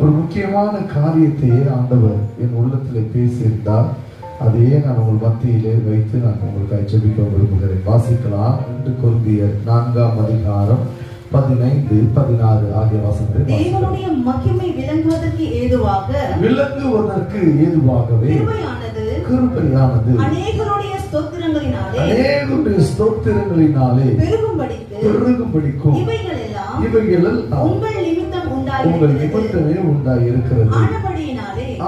ஒரு முக்கியமான காரியத்தை ஆண்டவர் என் உள்ளத்திலே பேசியிருந்தார். அதையே நான் உங்கள் மத்தியிலே வைத்து நான் உங்களுக்கு ஜெபிக்க விரும்புகிறேன். வாசிக்கலாம். 2 கொரிந்தியர் 4ஆம் அதிகாரம் 15, 16 ஆகிய வசனங்களை. தேவனுடைய மகிமை விளங்குவதற்கு ஏதுவாகவே கிருபையானது அநேகருடைய ஸ்தோத்திரங்களினாலே பெருகும்படிக்கும் இவைகளெல்லாம் உங்கள் நிமித்தமே உண்டாயிருக்கிறது.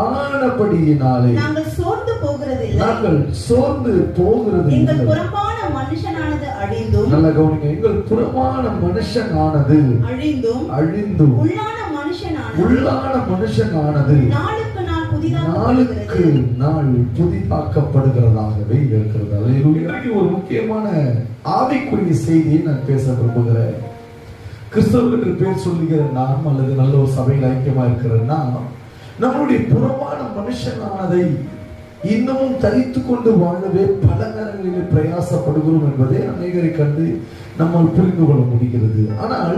ஆனபடியினாலே நாங்கள் சோர்ந்து போகிறதில்லை. எங்கள் புறம்பான மனுஷனானது அழிந்தும், நல்ல கவனிங்க, எங்கள் புறமான மனுஷனானது அழிந்தும் உள்ளான மனுஷனானது நாளுக்கு நாள் புதிதாக்கப்படுகிறதாகவே இருக்கிறது. இன்றைக்கு ஒரு முக்கியமான ஆவிக்குரிய செய்தியை நான் பேச விரும்புகிறேன். கிறிஸ்தவர்கள் பேர் சொல்லுகிற நாம் அல்லது நல்ல ஒரு சபையில் ஐக்கியமா இருக்கிறன்னா, நம்மளுடைய புறமான மனுஷனானதை இன்னமும் தரித்து கொண்டு வாழவே பல நேரங்களில் பிரயாசப்படுகிறோம் என்பதை அநேகரை கண்டு நம்மால் புரிந்து கொள்ள முடிகிறது. ஆனால்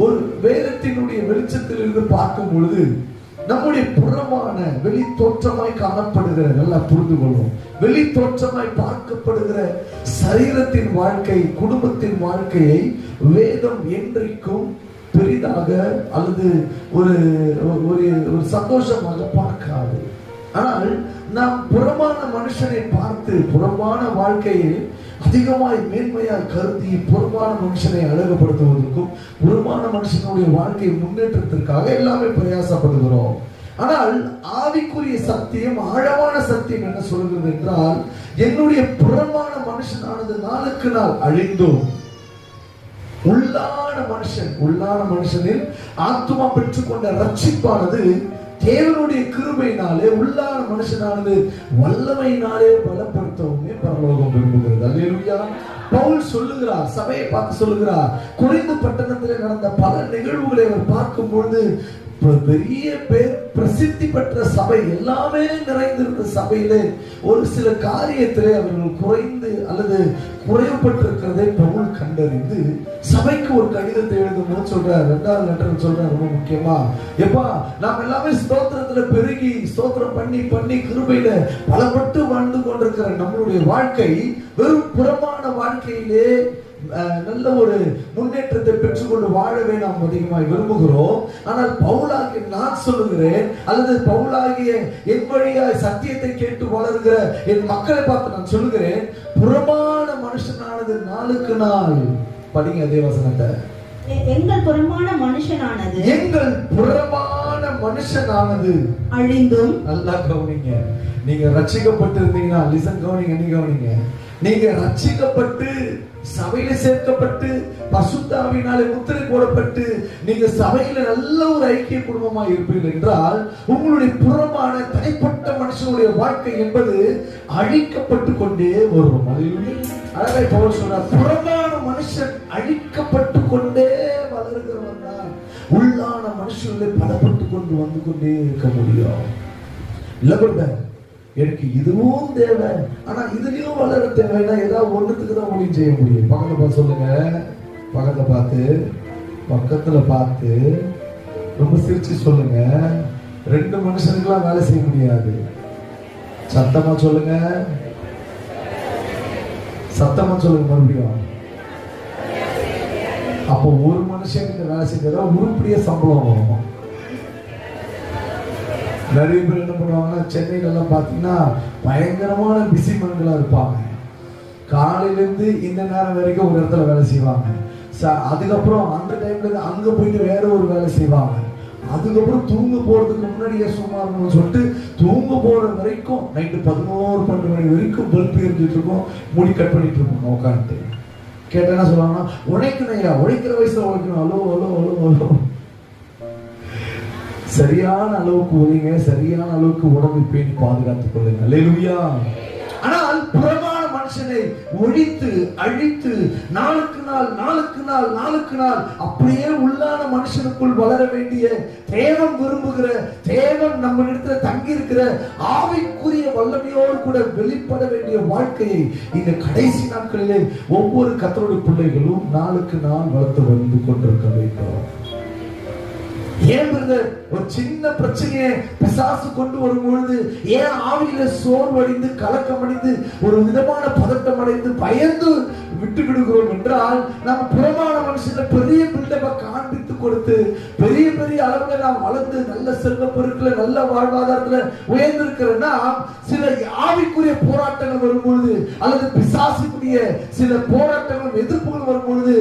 ஒரு வேதத்தினுடைய வெளிச்சத்தில் இருந்து பார்க்கும் பொழுது நம்முடைய புறமான வெளி தோற்றமாய் காணப்படுகிற, நல்லா புரிந்து கொள்வோம், வெளி தோற்றமாய் பார்க்கப்படுகிற சரீரத்தின் வாழ்க்கை, குடும்பத்தின் வாழ்க்கையை வேதம் என்றைக்கும் பெரிதாக அல்லது ஒரு சந்தோஷமாக பார்க்காது. ஆனால் நாம் புறமான மனுஷனை பார்த்து புறமான வாழ்க்கையை அதிகமாய் மேன்மையாய் கருதி புறமான மனுஷனை அழகுபடுத்துவதற்கும் புறமான மனுஷனுடைய வாழ்க்கை முன்னேற்றத்திற்காக எல்லாமே பிரயாசப்படுகிறோம். ஆனால் ஆவிக்குரிய சத்தியம், ஆழமான சத்தியம் என்ன சொல்கிறது என்றால், என்னுடைய புறமான மனுஷனானது நாளுக்கு நாள் அழிந்தோம், உள்ளான மனுஷனில் ஆத்துமா பெற்றுக்கொண்ட ரட்சிப்பானது தேவனுடைய கிருபையினாலே உள்ளான மனுஷனானது வல்லமையினாலே பலப்படுத்தவுமே பரலோகம் விரும்புகிறது. அல்லேலூயா. பவுல் சொல்லுகிறார், சபையை பார்த்து சொல்லுகிறார், கொரிந்து பட்டணத்திலே நடந்த பல நிகழ்வுகளை அவர் பார்க்கும் பொழுது பெரிய பேர் பிரசித்தி பெற்ற சபை, எல்லாமே நிறைந்திருந்த சபையிலே ஒரு சில காரியத்திலே அவர்கள் குறைந்து அல்லது குறைவுபட்டிருக்கிறதை பவுல் கண்டறிந்து சபைக்கு ஒரு கடிதத்தை எழுதும் போது சொல்றார், 2வது லெட்டர் சொல்றார், ரொம்ப முக்கியமா, எப்பா நாம் எல்லாமே ஸ்தோத்திரத்துல பெருகி ஸ்தோத்திரம் பண்ணி கிருபையில பலப்பட்டு வாழ்ந்து கொண்டிருக்கிற நம்மளுடைய வாழ்க்கை வெறும் புறமான வாழ்க்கையிலே நல்ல ஒரு முன்னேற்றத்தை பெற்றுக்கொண்டு வாழவே நாம் அதிகமாக விரும்புகிறோம். ஆனால் பவுலாகிய நான் சொல்லுகிறேன், அல்லது பவுலாகிய என் வழியாய் சத்தியத்தை கேட்டு வளர்கிற என் மக்களை பார்த்து நான் சொல்லுகிறேன், புறமான மனுஷனானது நாளுக்கு நாள், படிங்க அதே வசனத்தை, எங்கள் புறமான மனுஷனானது அழிந்தும். நல்லா கவனிங்க, நீங்க ரட்சிக்கப்பட்டு இருந்தீங்கன்னா, லிசன் கவனிங்க, நீ கவனிங்க, நீங்க ரட்சிக்கப்பட்டு சபையில சேர்க்கப்பட்டு பசுத்தாவினாலே முத்திரை போடப்பட்டு நீங்க சபையில நல்ல ஒரு ஐக்கிய குடும்பமா இருப்பீர்கள் என்றால், உங்களுடைய புறமான தனிப்பட்ட மனுஷனுடைய வாழ்க்கை என்பது அழிக்கப்பட்டு கொண்டே வரும். அழகாய் பவுல் சொல்றார், புறமான மனுஷன் அழிக்கப்பட்டு கொண்டே வளர்கிறவன் தான் உள்ளான மனுஷர்களை பலப்பட்டு கொண்டு வந்து கொண்டே இருக்க முடியும். இல்ல கொண்ட எனக்கு இதுவும் தேவை, ஆனா இதுலயும் வளர தேவைன்னா ஏதாவது ஒண்ணுத்துக்கு தான் ஒளி செய்ய முடியும். பக்கத்துல பார்த்து சொல்லுங்க, பக்கத்துல பார்த்து ரொம்ப சிரிச்சு சொல்லுங்க, 2 மனுஷனுக்கெல்லாம் வேலை செய்ய முடியாது. சத்தமா சொல்லுங்க மறுபடியும். அப்போ ஒரு மனுஷனுக்கு வேலை செஞ்சா உருப்படியா சம்பளம் வரும். நிறைய பேர் என்ன பண்ணுவாங்கன்னா, சென்னையில எல்லாம் பாத்தீங்கன்னா பயங்கரமான பிஸி மன்களா இருப்பாங்க. காலையிலேருந்து இந்த நேரம் வரைக்கும் ஒரு இடத்துல வேலை செய்வாங்க. அதுக்கப்புறம் அந்த டைம்ல இருந்து அங்க போயிட்டு வேற ஒரு வேலை செய்வாங்க. அதுக்கப்புறம் தூங்க போறதுக்கு முன்னாடியே சும்மா இருக்கணும்னு சொல்லிட்டு தூங்க போற வரைக்கும் நைட்டு 11-12 மணி வரைக்கும் பல்ப் எரிஞ்சிட்டு இருக்கோம், முடி கட் பண்ணிட்டு இருக்கோம் உட்காந்துட்டு. கேட்டா என்ன சொல்லுவாங்கன்னா, உழைக்கணையா, உழைக்கிற வயசுல உழைக்கணும், அலோ. சரியான அளவுக்கு ஒதுங்க, சரியான அளவுக்கு உடம்பை பேணி பாதுகாத்துக் கொள்ளுங்க. அல்லேலூயா. ஆனால் புறமான மனுஷனை ஒழித்து அழித்து நாளுக்கு நாள் அப்படியே உள்ளான மனுஷனுக்குள் வளர வேண்டிய, தேவன் விரும்புகிற, தேவன் நம்ம இடத்துல தங்கி இருக்கிற ஆவிக்குரிய வல்லமையோடு கூட வெளிப்பட வேண்டிய வாழ்க்கையை இந்த கடைசி நாட்களிலே ஒவ்வொரு கர்த்தருடைய பிள்ளைகளும் நாளுக்கு நாள் வளர்த்து வந்து கொண்டிருக்க வேண்டும். ஏன் பிரதர் ஒரு சின்ன பிரச்சனையை பிசாசு கொண்டு வரும் பொழுது ஏன் ஆவியில சோர்வடைந்து கலக்கமடைந்து ஒரு விதமான பதட்டம் அடைந்து பயந்து விட்டு விடுகிறோம் என்றால் நாம் புறமான மனுஷனை பெரிய பில்டப்பை காண்பித்து கொடுத்து பெரிய பெரிய அளவுல நாம் வளர்ந்து நல்ல செல்வ பொருட்களை நல்ல வாழ்வாதாரத்துல உயர்ந்திருக்கிறோம்னா சில ஆவிக்குரிய போராட்டங்கள் வரும்பொழுது அல்லது பிசாசுக்குரிய சில போராட்டங்கள் எதிர்ப்புகள் வரும்பொழுது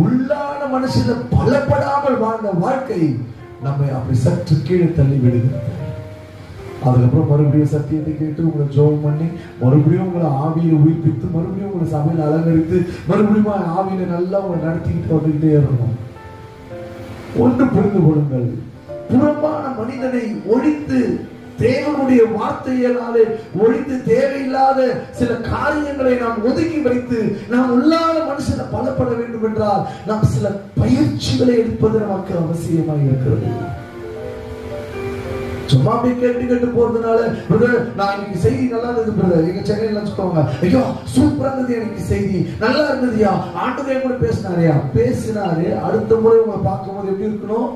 உள்ளான மனுஷனை பலப்படாமல் வாழ்ந்த வாழ்க்கை நம்மை அப்படி சற்று கீழே தள்ளி விடுகிறது. அதுக்கப்புறம் மறுபடியும் சத்தியத்தை கேட்டு உங்களை ஜெபம் பண்ணி மறுபடியும் உங்களை ஆவியில உயிர்ப்பித்து மறுபடியும் உங்களை சபையில அலங்கரித்து மறுபடியும் ஆவியில நல்லா உங்களை நடத்திக்கிட்டு வந்துகிட்டே இருக்கணும். ஒன்று புரிந்து கொள்ளுங்கள், புறம்பான மனிதனை ஒழித்து தேவனுடைய வார்த்தையினாலே ஒழித்து தேவையில்லாத சில காரியங்களை நாம் ஒதுக்கி வைத்து நாம் உள்ளான மனுஷனை பலப்பட வேண்டும் என்றால் நாம் சில பயிற்சிகளை எடுப்பது நமக்கு அவசியமாக இருக்கிறது. சும்மா போய் கேட்டு போறதுனால நான் இன்னைக்கு செய்தி நல்லா இருந்தது பிரதர், எங்க சென்னையில சொல்லுவாங்க, ஐயோ சூப்பரா இருந்தது எனக்கு செய்தி நல்லா இருந்ததுயா, ஆண்டவரே கூட பேசினாரு. அடுத்த முறை உங்களை பார்க்கும் போது எப்படி இருக்கணும்?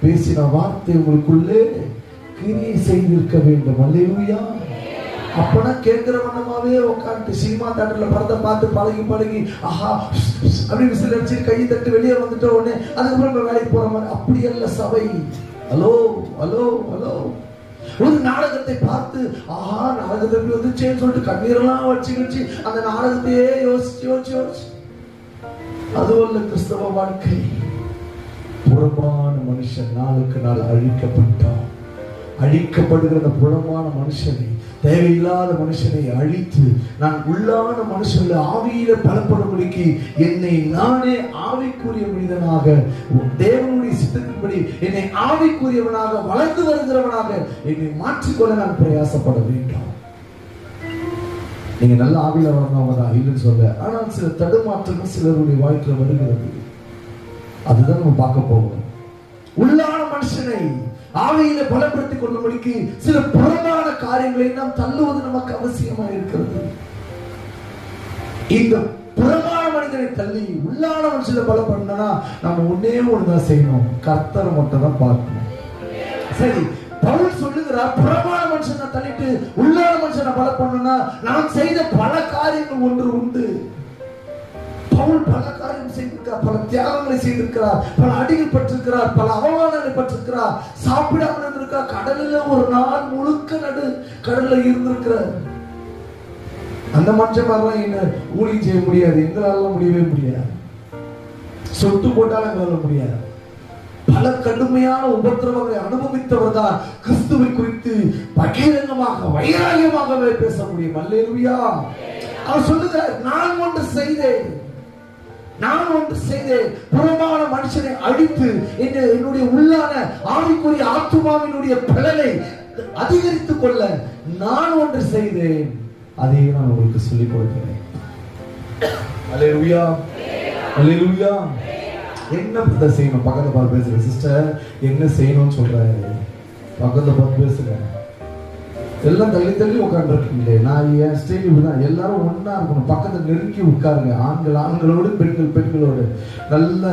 பேசின வார்த்தை உங்களுக்குள்ளே கிரியை செய்திருக்க வேண்டும். அல்லேலூயா. அப்பனா கேட்கிற வண்ணமாவே உட்காந்து சினிமா தேட்டர்ல படத்தை பார்த்து பழகி ஆஹா அப்படி விசில் அடிச்சு கையை தட்டு வெளியே வந்துட்ட உடனே அதுக்கப்புறம் வேலைக்கு போற மாதிரி அப்படி அல்ல சபை. Hello hello hello. ஒரு நாடகத்தை பார்த்து ஆஹா நாடகத்தை எப்படி வந்துச்சேன்னு சொல்லிட்டு கண்ணீரெல்லாம் வச்சு அந்த நாடகத்தையே யோசிச்சு அதுவல்ல கிறிஸ்தவ வாழ்க்கை. புறமான மனுஷன் நாளுக்கு நாள் அழிக்கப்படுகிற புறமான மனுஷனை தேவையில்லாத மனுஷனை அழித்து நான் உள்ளான மனுஷன்ல ஆவியில பலப்படும்படிக்கு என்னை நானே ஆவிக்குரிய மனிதனாக தேவனுடைய சித்தத்தின்படி என்னை ஆவிக்குரியவனாக வளர்ந்து வருகிறவனாக என்னை மாற்றிக்கொள்ள நான் பிரயாசப்பட வேண்டும். நீங்க நல்ல ஆவியில வளர்ந்தவங்க தான் இல்லைன்னு சொல்ல, ஆனால் சில தடுமாற்றங்கள் சிலருடைய வாழ்க்கையில் வருகிறது. அதுதான் நம்ம பார்க்க போகிறோம். உள்ளான மனுஷனை ஆவியில பலப்படுத்திக் கொள்ளும்படிக்கு சில புறமான காரியங்களை நாம் தள்ளுவது நமக்கு அவசியமாக இருக்கிறது. இந்த புறமான மனிதனை தள்ளி உள்ளான மனுஷனை பலப்படணும்னா நம்ம ஒன்னே ஒண்ணுதான் செய்யணும், கர்த்தரை மட்டும் தான் பார்க்கணும். சரி, பவுல் சொல்லுகிறார் புறமான மனுஷனை தள்ளிட்டு உள்ளான மனுஷனை பலப்படணும்னா நாம் செய்த பல காரியங்கள் ஒன்று உண்டு. பவுல் பல காரியம் செய்திருக்கிறார், பல தியாகங்களை செய்திருக்கிறார், பல அடிகள் பட்டிருக்கிறார், பல அவமானங்களை பட்டிருக்கிறார், சாப்பிடாமல் இருந்திருக்கிறார், கடலில் ஒரு நாள் முழுக்க கடல்ல இருந்திருக்கிறார். அந்த மனுஷன் மாதிரிலாம் என்ன ஊழியம் செய்ய முடியாது, எங்களால முடியவே முடியாது, சொட்டு போட்டாலும் எங்களால முடியாது. பல கடுமையான உபத்திரவங்களை அனுபவித்தவர் தான் கிறிஸ்துவை குறித்து பகிரங்கமாக வைராகியமாகவே பேச முடியும். அல்லேலூயா. அவர் சொல்லுகிறார், நான் ஒன்று செய்தேன், புறமான மனுஷனை அழித்து என்னுடைய உள்ளான ஆவிக்குரிய ஆத்துமாவினுடைய பலனை அதிகரித்துக் கொள்ள நான் ஒன்று செய்தேன், அதையே நான் உங்களுக்கு சொல்லிக் கொடுக்கிறேன். அல்லேலூயா, அல்லேலூயா. என்ன செய்யணும்? பக்கத்துல பார்த்து பேசுறேன். சிஸ்டர் என்ன செய்யணும்னு சொல்றாரு, பக்கத்துல பார்த்து பேசுங்க. எல்லாம் தள்ளி உட்கார்ந்து இருக்கீங்களே, நான் என் ஸ்டைல் இப்படிதான், எல்லாரும் ஒன்னா இருக்கணும், பக்கத்துல நெருங்கி உட்காருங்க. ஆண்களோடு பெண்களோடு நல்ல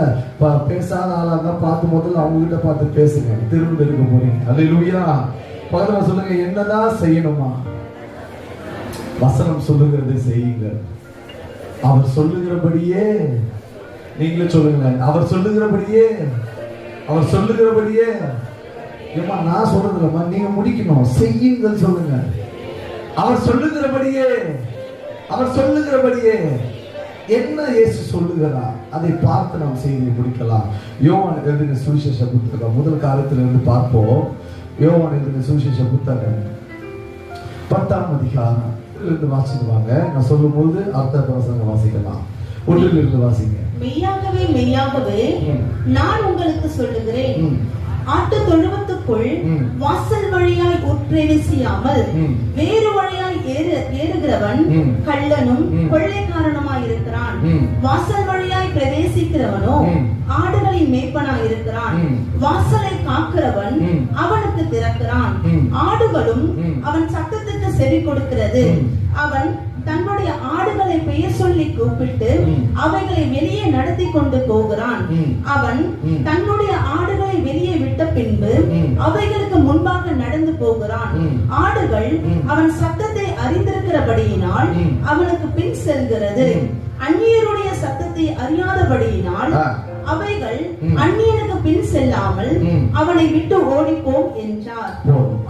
பேசாத ஆளா இருந்தா பார்த்து முதல்ல அவங்க கிட்ட பார்த்து பேசுங்க, திரும்ப இருக்க போறீங்க. அல்லேலூயா. பக்கத்துல சொல்லுங்க, என்னதான் செய்யணுமா? வசனம் சொல்லுகிறதை செய்யுங்க. அவர் சொல்லுகிறபடியே நீங்களே சொல்லுங்க, அவர் சொல்லுகிறபடியே ஏமா நான் சொல்றது இல்லம்மா, நீங்க முடிக்கணும், செய்யுங்கள் சொல்லுங்க. அவர் சொல்லுகிறபடியே என்ன இயேசு சொல்லுகிறார் அதை பார்த்து நாம் செய்தி முடிக்கலாம். யோவான் எழுதின சுவிசேஷ புத்தகம் முதல் காலத்திலிருந்து பார்ப்போம். யோவான் எழுதின சுவிசேஷ புத்தகம் 10ஆம் அதிகாரம் இருந்து வாசிக்குவாங்க. நான் சொல்லும் போது அர்த்த வசனங்கள் வாசிக்கலாம். ஒன்றிலிருந்து வாசிங்க. மெய்யாகவே நான் உங்களுக்கு சொல்லுகிறேன், ஆட்டு தொழுவத்துக்குள் வாசல் வழியாய் உட்பிரவேசியாமல் வேறு வழியாய் ஏறுகிறவன் கள்ளனும் கொள்ளைக்காரனுமாய் இருக்கிறான். வாசல் வழியாய் பிரவேசிக்கிறவனோ ஆடுகளின் மேய்ப்பனாய் இருக்கிறான். வாசலை காக்கிறவன் அவனுக்கு திறக்கிறான். ஆடுகளும் அவன் சத்தத்துக்கு செவி கொடுக்கிறது. அவன் தன்னுடைய ஆடுகளை பெயர் சொல்லி கூப்பிட்டு அவைகளை வெளியே நடத்தி கொண்டு போகிறான். அவன் தன்னுடைய ஆடுகளை வெளியே விட்ட பின்பு அவைகளுக்கு முன்பாக நடந்து போகிறான். ஆடுகள் அவன் சத்தத்தை அறிந்திருக்கிறபடியினால் அவனுக்கு பின் செல்கிறது. அந்நியருடைய சத்தத்தை அறியாதபடியினால் அவைகள் அந்நியனுக்கு பின் செல்லாமல் அவனை விட்டு ஓடிப்போம் என்றார்.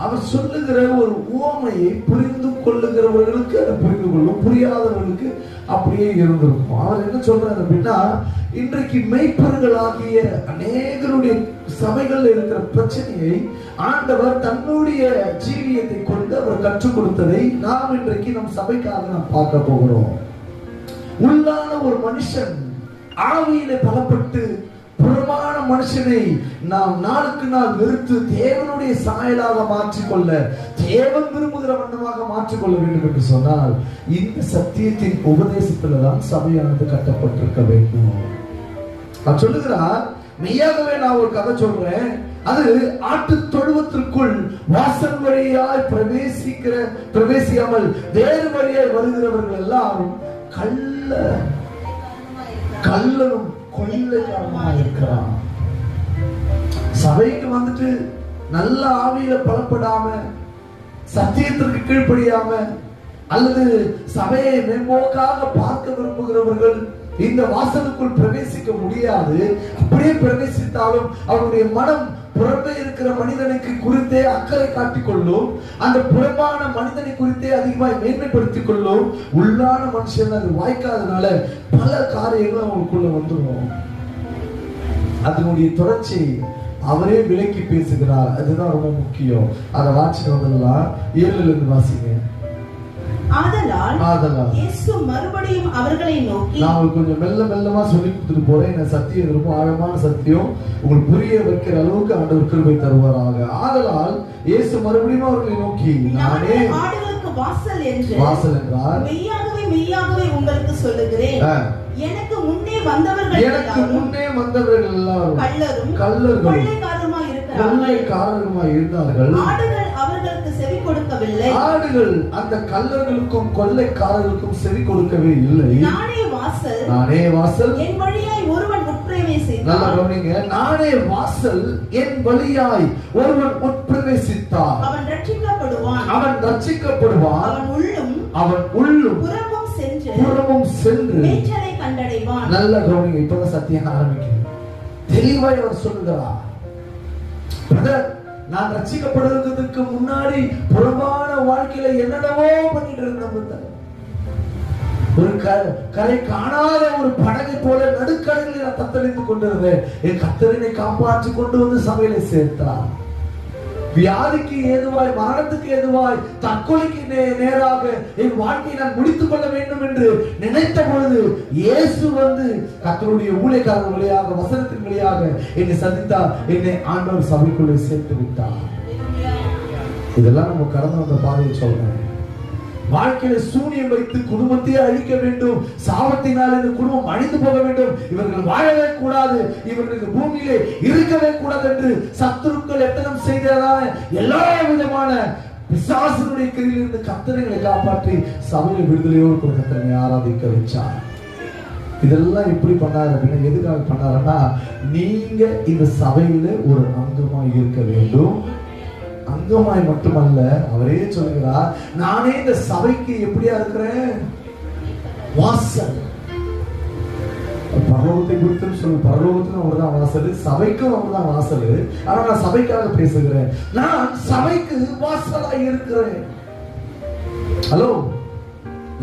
அவர் சொல்லுகிற ஒரு உவமையை புரிந்து கொள்ளுகிறவர்களுக்கு அதை புரிந்து கொள்ளும், புரியாதவர்களுக்கு அப்படியே இருந்திருக்கும். அவர் என்ன சொல்றாரு அப்படின்னா, இன்றைக்கு மெய்ப்பர்களாகிய அநேகருடைய சபைகள் இருக்கிற பிரச்சனையை ஆண்டவர் தன்னுடைய ஜீவியத்தை கொண்டு அவர் கற்றுக் கொடுத்ததை நாம் இன்றைக்கு நம் சபைக்காக நாம் பார்க்க போகிறோம். உள்ளான ஒரு மனுஷன் ஆவியிலே பலப்பட்டு புறமான மனுஷனை நாம் நாளுக்கு நாள் வெறுத்து தேவனுடைய சாயலாக மாற்றிக்கொள்ள, தேவன் விரும்புகிற வண்ணமாக மாற்றிக்கொள்ள வேண்டும் என்று சொன்னால் இந்த சத்தியத்தின் உபதேசத்துல தான் சபையானது கட்டப்பட்டிருக்க வேண்டும். அவர் சொல்லுகிறார், மெய்யாகவே நான் ஒரு கதை சொல்றேன். அது ஆட்டு தொழுவத்திற்குள் வாசல் வழியாய் பிரவேசியாமல் வேறு வழியாய் வருகிறவர்கள் எல்லாரும் கள்ளரும் கொள்ளைக்காரமாக இருக்கிறான். சபைக்கு வந்துட்டு நல்ல ஆவியில பலப்படாம, சத்தியத்திற்கு கீழ்ப்படியாம, அல்லது சபையை மேம்போக்காக பார்க்க விரும்புகிறவர்கள் இந்த வாசலுக்குள் பிரவேசிக்க முடியாது. அப்படியே பிரவேசித்தாலும் அவருடைய மனம் புறம்பே இருக்கிற மனிதனுக்கு குறித்தே அக்கறை காட்டிக் கொள்ளும், அந்த புறமான மனிதனை குறித்தே அதிகமாய் மேன்மைப்படுத்திக் கொள்ளும். உள்ளான மனுஷன் அது வாய்க்காதனால பல காரியங்கள் அவங்களுக்குள்ள வந்துடும். அதனுடைய தொடர்ச்சி அவரே விலக்கி பேசுகிறார். அதுதான் ரொம்ப முக்கியம். அதை வாசிட்டு வந்துடலாம். 7ல இருந்து வாசிங்க. ஆதலால் இயேசு மறுபடியும் அவர்களை நோக்கி, நான் கொஞ்சம் மெல்லமா சொல்லி கொடுத்துட்டு போறேன். இந்த சத்தியம் ரொம்ப ஆழமான சத்தியம், உங்களுக்கு புரிய வைக்கிற அளவுக்கு ஆண்டவர் கிருபை தருவாராக. ஆதலால் இயேசு மறுபடியும் அவர்களை நோக்கி, நானே ஆடுகளுக்கு வாசல் என்றார். மெய்யாகவே உங்களுக்கு சொல்லுகிறேன், எனக்கு முன்னே வந்தவர்கள் எல்லாரும் கள்ளரும் கொள்ளைக்காரருமாய் இருந்தார்கள். ஆடுகள் அவர்களுக்கு செவி கொடுக்கவில்லை. ஆடுகள் அந்த கள்ளர்களுக்கும் கொள்ளைக்காரர்களுக்கும் செவி கொடுக்கவே இல்லை. நானே வாசல், என் வழியாய் ஒருவன் உட்பிரவேசித்தார். நல்லா கவனிங்க, நானே வாசல், என் வழியாய் ஒருவன் உட்பிரவேசித்தார் அவன் ரட்சிக்கப்படுவான். அவன் உள்ளும் புறமும் சென்று மேய்ச்சலை கண்டடைவான். நல்ல கவனிங்க, இப்பதான் சத்தியம் ஆரம்பிக்குது. தெளிவாய் அவர் சொல்லுகிறார், நான் ரட்சிக்கப்படுவதற்கு முன்னாடி புறமான வாழ்க்கையில என்னென்னவோ பண்ணிட்டு இருந்தேன். ஒரு கரை காணாத ஒரு படகை போல நடுக்கடலில் நான் தத்தளித்து கொண்டிருந்தேன். என் கர்த்தரை காப்பாற்றி கொண்டு வந்து சபையில சேர்த்தார். வியாதிக்கு ஏதுவாய், மரணத்துக்கு ஏதுவாய், தற்கொலைக்கு நேராக என் வாழ்க்கையை நான் முடித்துக் கொள்ள வேண்டும் என்று நினைத்த பொழுது இயேசு வந்து கர்த்தருடைய ஊழியக்காரர் வழியாக, வசனத்தின் வழியாக என்னை சந்தித்தார். என்னை ஆண்டவர் சபைக்குள்ளே சேர்த்து விட்டார். இதெல்லாம் நம்ம கடந்து வந்த பாதையை சொல்றேன். வாழ்க்கையில சூனியம் வைத்து குடும்பத்தையே அழிக்க வேண்டும், சாபத்தினால் இந்த குடும்பம் அழிந்து போக வேண்டும், இவர்கள் வாழவே கூடாது, இவர்களுக்கு பூமியிலே இருக்கவே கூடாது என்று சத்துருக்கள் எத்தனம் செய்ததான எல்லா விதமான பிசாசுடைய கிரியிலிருந்து கர்த்தரை காப்பாற்றி சபையை விடுதலையோடு கர்த்தரை ஆராதிக்க வச்சார். இதெல்லாம் எப்படி பண்ணாரு அப்படின்னா, எதுக்காக பண்ணாருன்னா, நீங்க இந்த சபையில ஒரு அங்கமா இருக்க வேண்டும். அங்கமாய் மட்டுமல்ல, அவரே சொல்லுகிறார், நானே இந்த சபைக்கு எப்படியா இருக்கிறேன், வாசல். பரலோகத்தை குறித்து சொல்லு, பரலோகத்துக்கும் அவர்தான் வாசல், சபைக்கும் அவர்தான் வாசல். ஆனா நான் சபைக்காக பேசுகிறேன். நான் சபைக்கு வாசலாய் இருக்கிறேன். ஹலோ,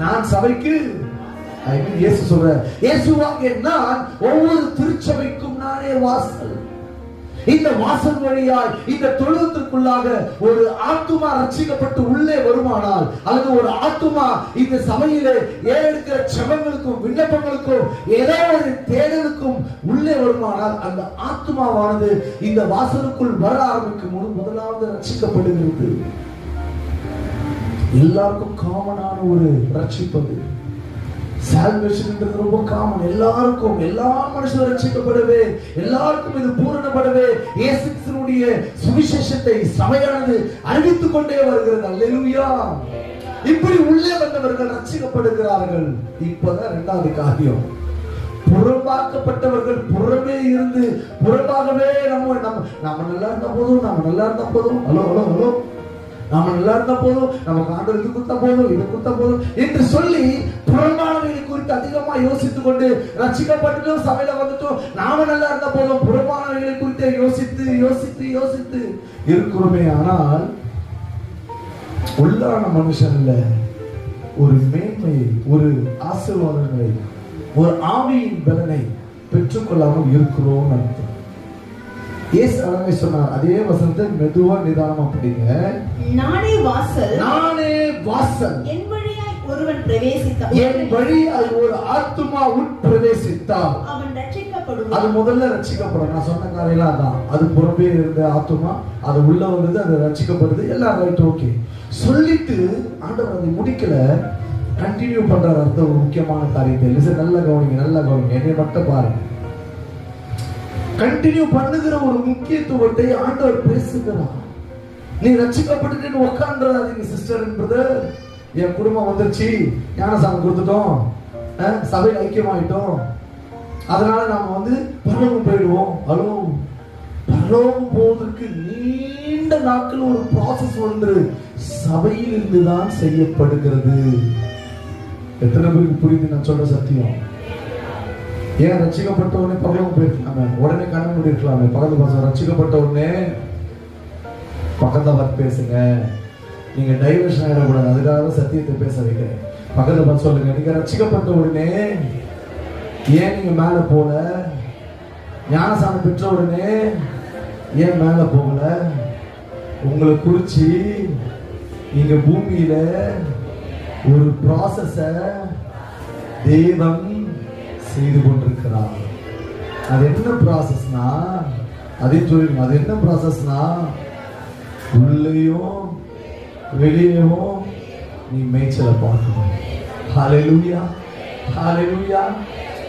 நான் சபைக்கு இயேசு சொல்ற, இயேசுவாகிய நான் ஒவ்வொரு திருச்சபைக்கும் நானே வாசல். இந்த வாசல் வழியாய் இந்த தொழுவத்திற்குள்ளாக ஒரு ஆத்துமா ரட்சிக்கப்பட்டு உள்ளே வருமானால், அல்லது ஒரு ஆத்துமா இந்த சபையிலே ஏறெடுக்கிற ஜெபங்களுக்கும் விண்ணப்பங்களுக்கும் ஏதோ ஒரு தேடலுக்கும் உள்ளே வருமானால், அந்த ஆத்துமாவானது இந்த வாசலுக்குள் வர ஆரம்பிக்கும் போது முதலாவது ரட்சிக்கப்படுகிறது. எல்லாருக்கும் காமனான ஒரு ரட்சிப்பது சால்வேஷன் ரொம்ப காமன். எல்லாருக்கும், எல்லா மனுஷரும் ரட்சிக்கப்படவே, எல்லாருக்கும் இது பூரணப்படவே இயேசு கிறிஸ்துவினுடைய சுவிசேஷத்தை சபையானது அறிவித்துக் கொண்டே வருகிறது. அல்லேலூயா. இப்படி உள்ளே வந்தவர்கள் ரட்சிக்கப்படுகிறார்கள். இப்பதான் இரண்டாவது காரியம், புறம்பாக்கப்பட்டவர்கள் புறமே இருந்து புறம்பாகவே நம்ம நல்லா இருந்த போதும் ஹலோ நாம நல்லா இருந்தா போதும், நமக்கு ஆண்டவர் இது கொடுத்தா போதும், இது கொடுத்தா போதும் என்று சொல்லி புறம்பானவைகளை குறித்து அதிகமா யோசித்துக் கொண்டு ரட்சிக்கப்பட்டுட்டும் சபையில வந்துட்டோம் நாம நல்லா இருந்தா போதும் புறம்பானவைகளை குறித்து யோசித்து இருக்கிறோமே. ஆனால் உள்ளான மனுஷன்ல ஒரு மேன்மையை, ஒரு ஆசீர்வாதங்களை, ஒரு ஆவியின் பலனை பெற்றுக்கொள்ளாமல் இருக்கிறோம் அர்த்தம். இயேசு அழகை சொன்னார். அதே வசனத்தை மெதுவா நிதானமா படிங்க. நானே வாசல், என் வழியாய் ஒருவன் பிரவேசித்தால், என் வழியாய் ஒரு ஆத்துமா உட்பிரவேசித்தால் அவன் ரட்சிக்கப்படுவான். அது முதல்ல ரட்சிக்கப்படும். நான் சொன்ன காரியெல்லாம் அதான். அது புறம்பே இருந்த ஆத்துமா அது உள்ள வந்தது, அது ரட்சிக்கப்படுது, எல்லாம் ரைட், ஓகே சொல்லிட்டு ஆண்டவர் அதை முடிக்கல, கண்டினியூ பண்றாரு. அர்த்தம் ஒரு முக்கியமான காரியத்தை நல்லா கவனிங்க, என்னை மட்டும் பாருங்க. கண்டினியூ பண்ணுகிற ஒரு முக்கியத்துவத்தை ஆண்டவர் பேசுகிறார். நீ ரட்சிக்கப்பட்டு உட்கார்ந்துடாதீங்க சிஸ்டர் அண்ட் பிரதர். என் குடும்பம் வந்துருச்சு, ஞானசானம் கொடுத்துட்டோம், சபையில் ஐக்கியமாயிட்டோம், அதனால நாம பரலோகம் போயிடுவோம். பரலோகம் போவதற்கு நீண்ட நாட்கள் ஒரு ப்ராசஸ் ஒன்று சபையில் இருந்துதான் செய்யப்படுகிறது. எத்தனை பேருக்கு புரியுது நான் சொல்ற சத்தியம்? ஏன் ரட்சிக்கப்பட்ட உடனே பரலோகம் போயிருக்கலாமே, உடனே கண்ண மூடி இருக்கலாமே. பக்கத்து பசங்க ரட்சிக்கப்பட்ட உடனே பக்கத்துல பார்த்து பேசுங்க, நீங்க டைவர்ஷன் ஆயிடக்கூடாது, அதுக்காக சத்தியத்தை பேச வைக்கிறேன். பக்கத்துல பார்த்து சொல்லுங்க, நீங்க ரட்சிக்கப்பட்ட உடனே ஏன் நீங்க மேல போல, ஞானசானம் பெற்ற உடனே ஏன் மேல போகல, உங்களை குறிச்சு நீங்க பூமியில ஒரு ப்ராசஸ தேவன் செய்து கொண்டிருக்கிறார். அது என்ன ப்ராசஸ்னா, அதையும் சொல்லிருங்க, அது என்ன ப்ராசஸ்னா, உள்ளேயும் வெளியேயும் நீ மேய்ச்சலை பார்க்கணும். ஹல்லேலூயா, ஹல்லேலூயா.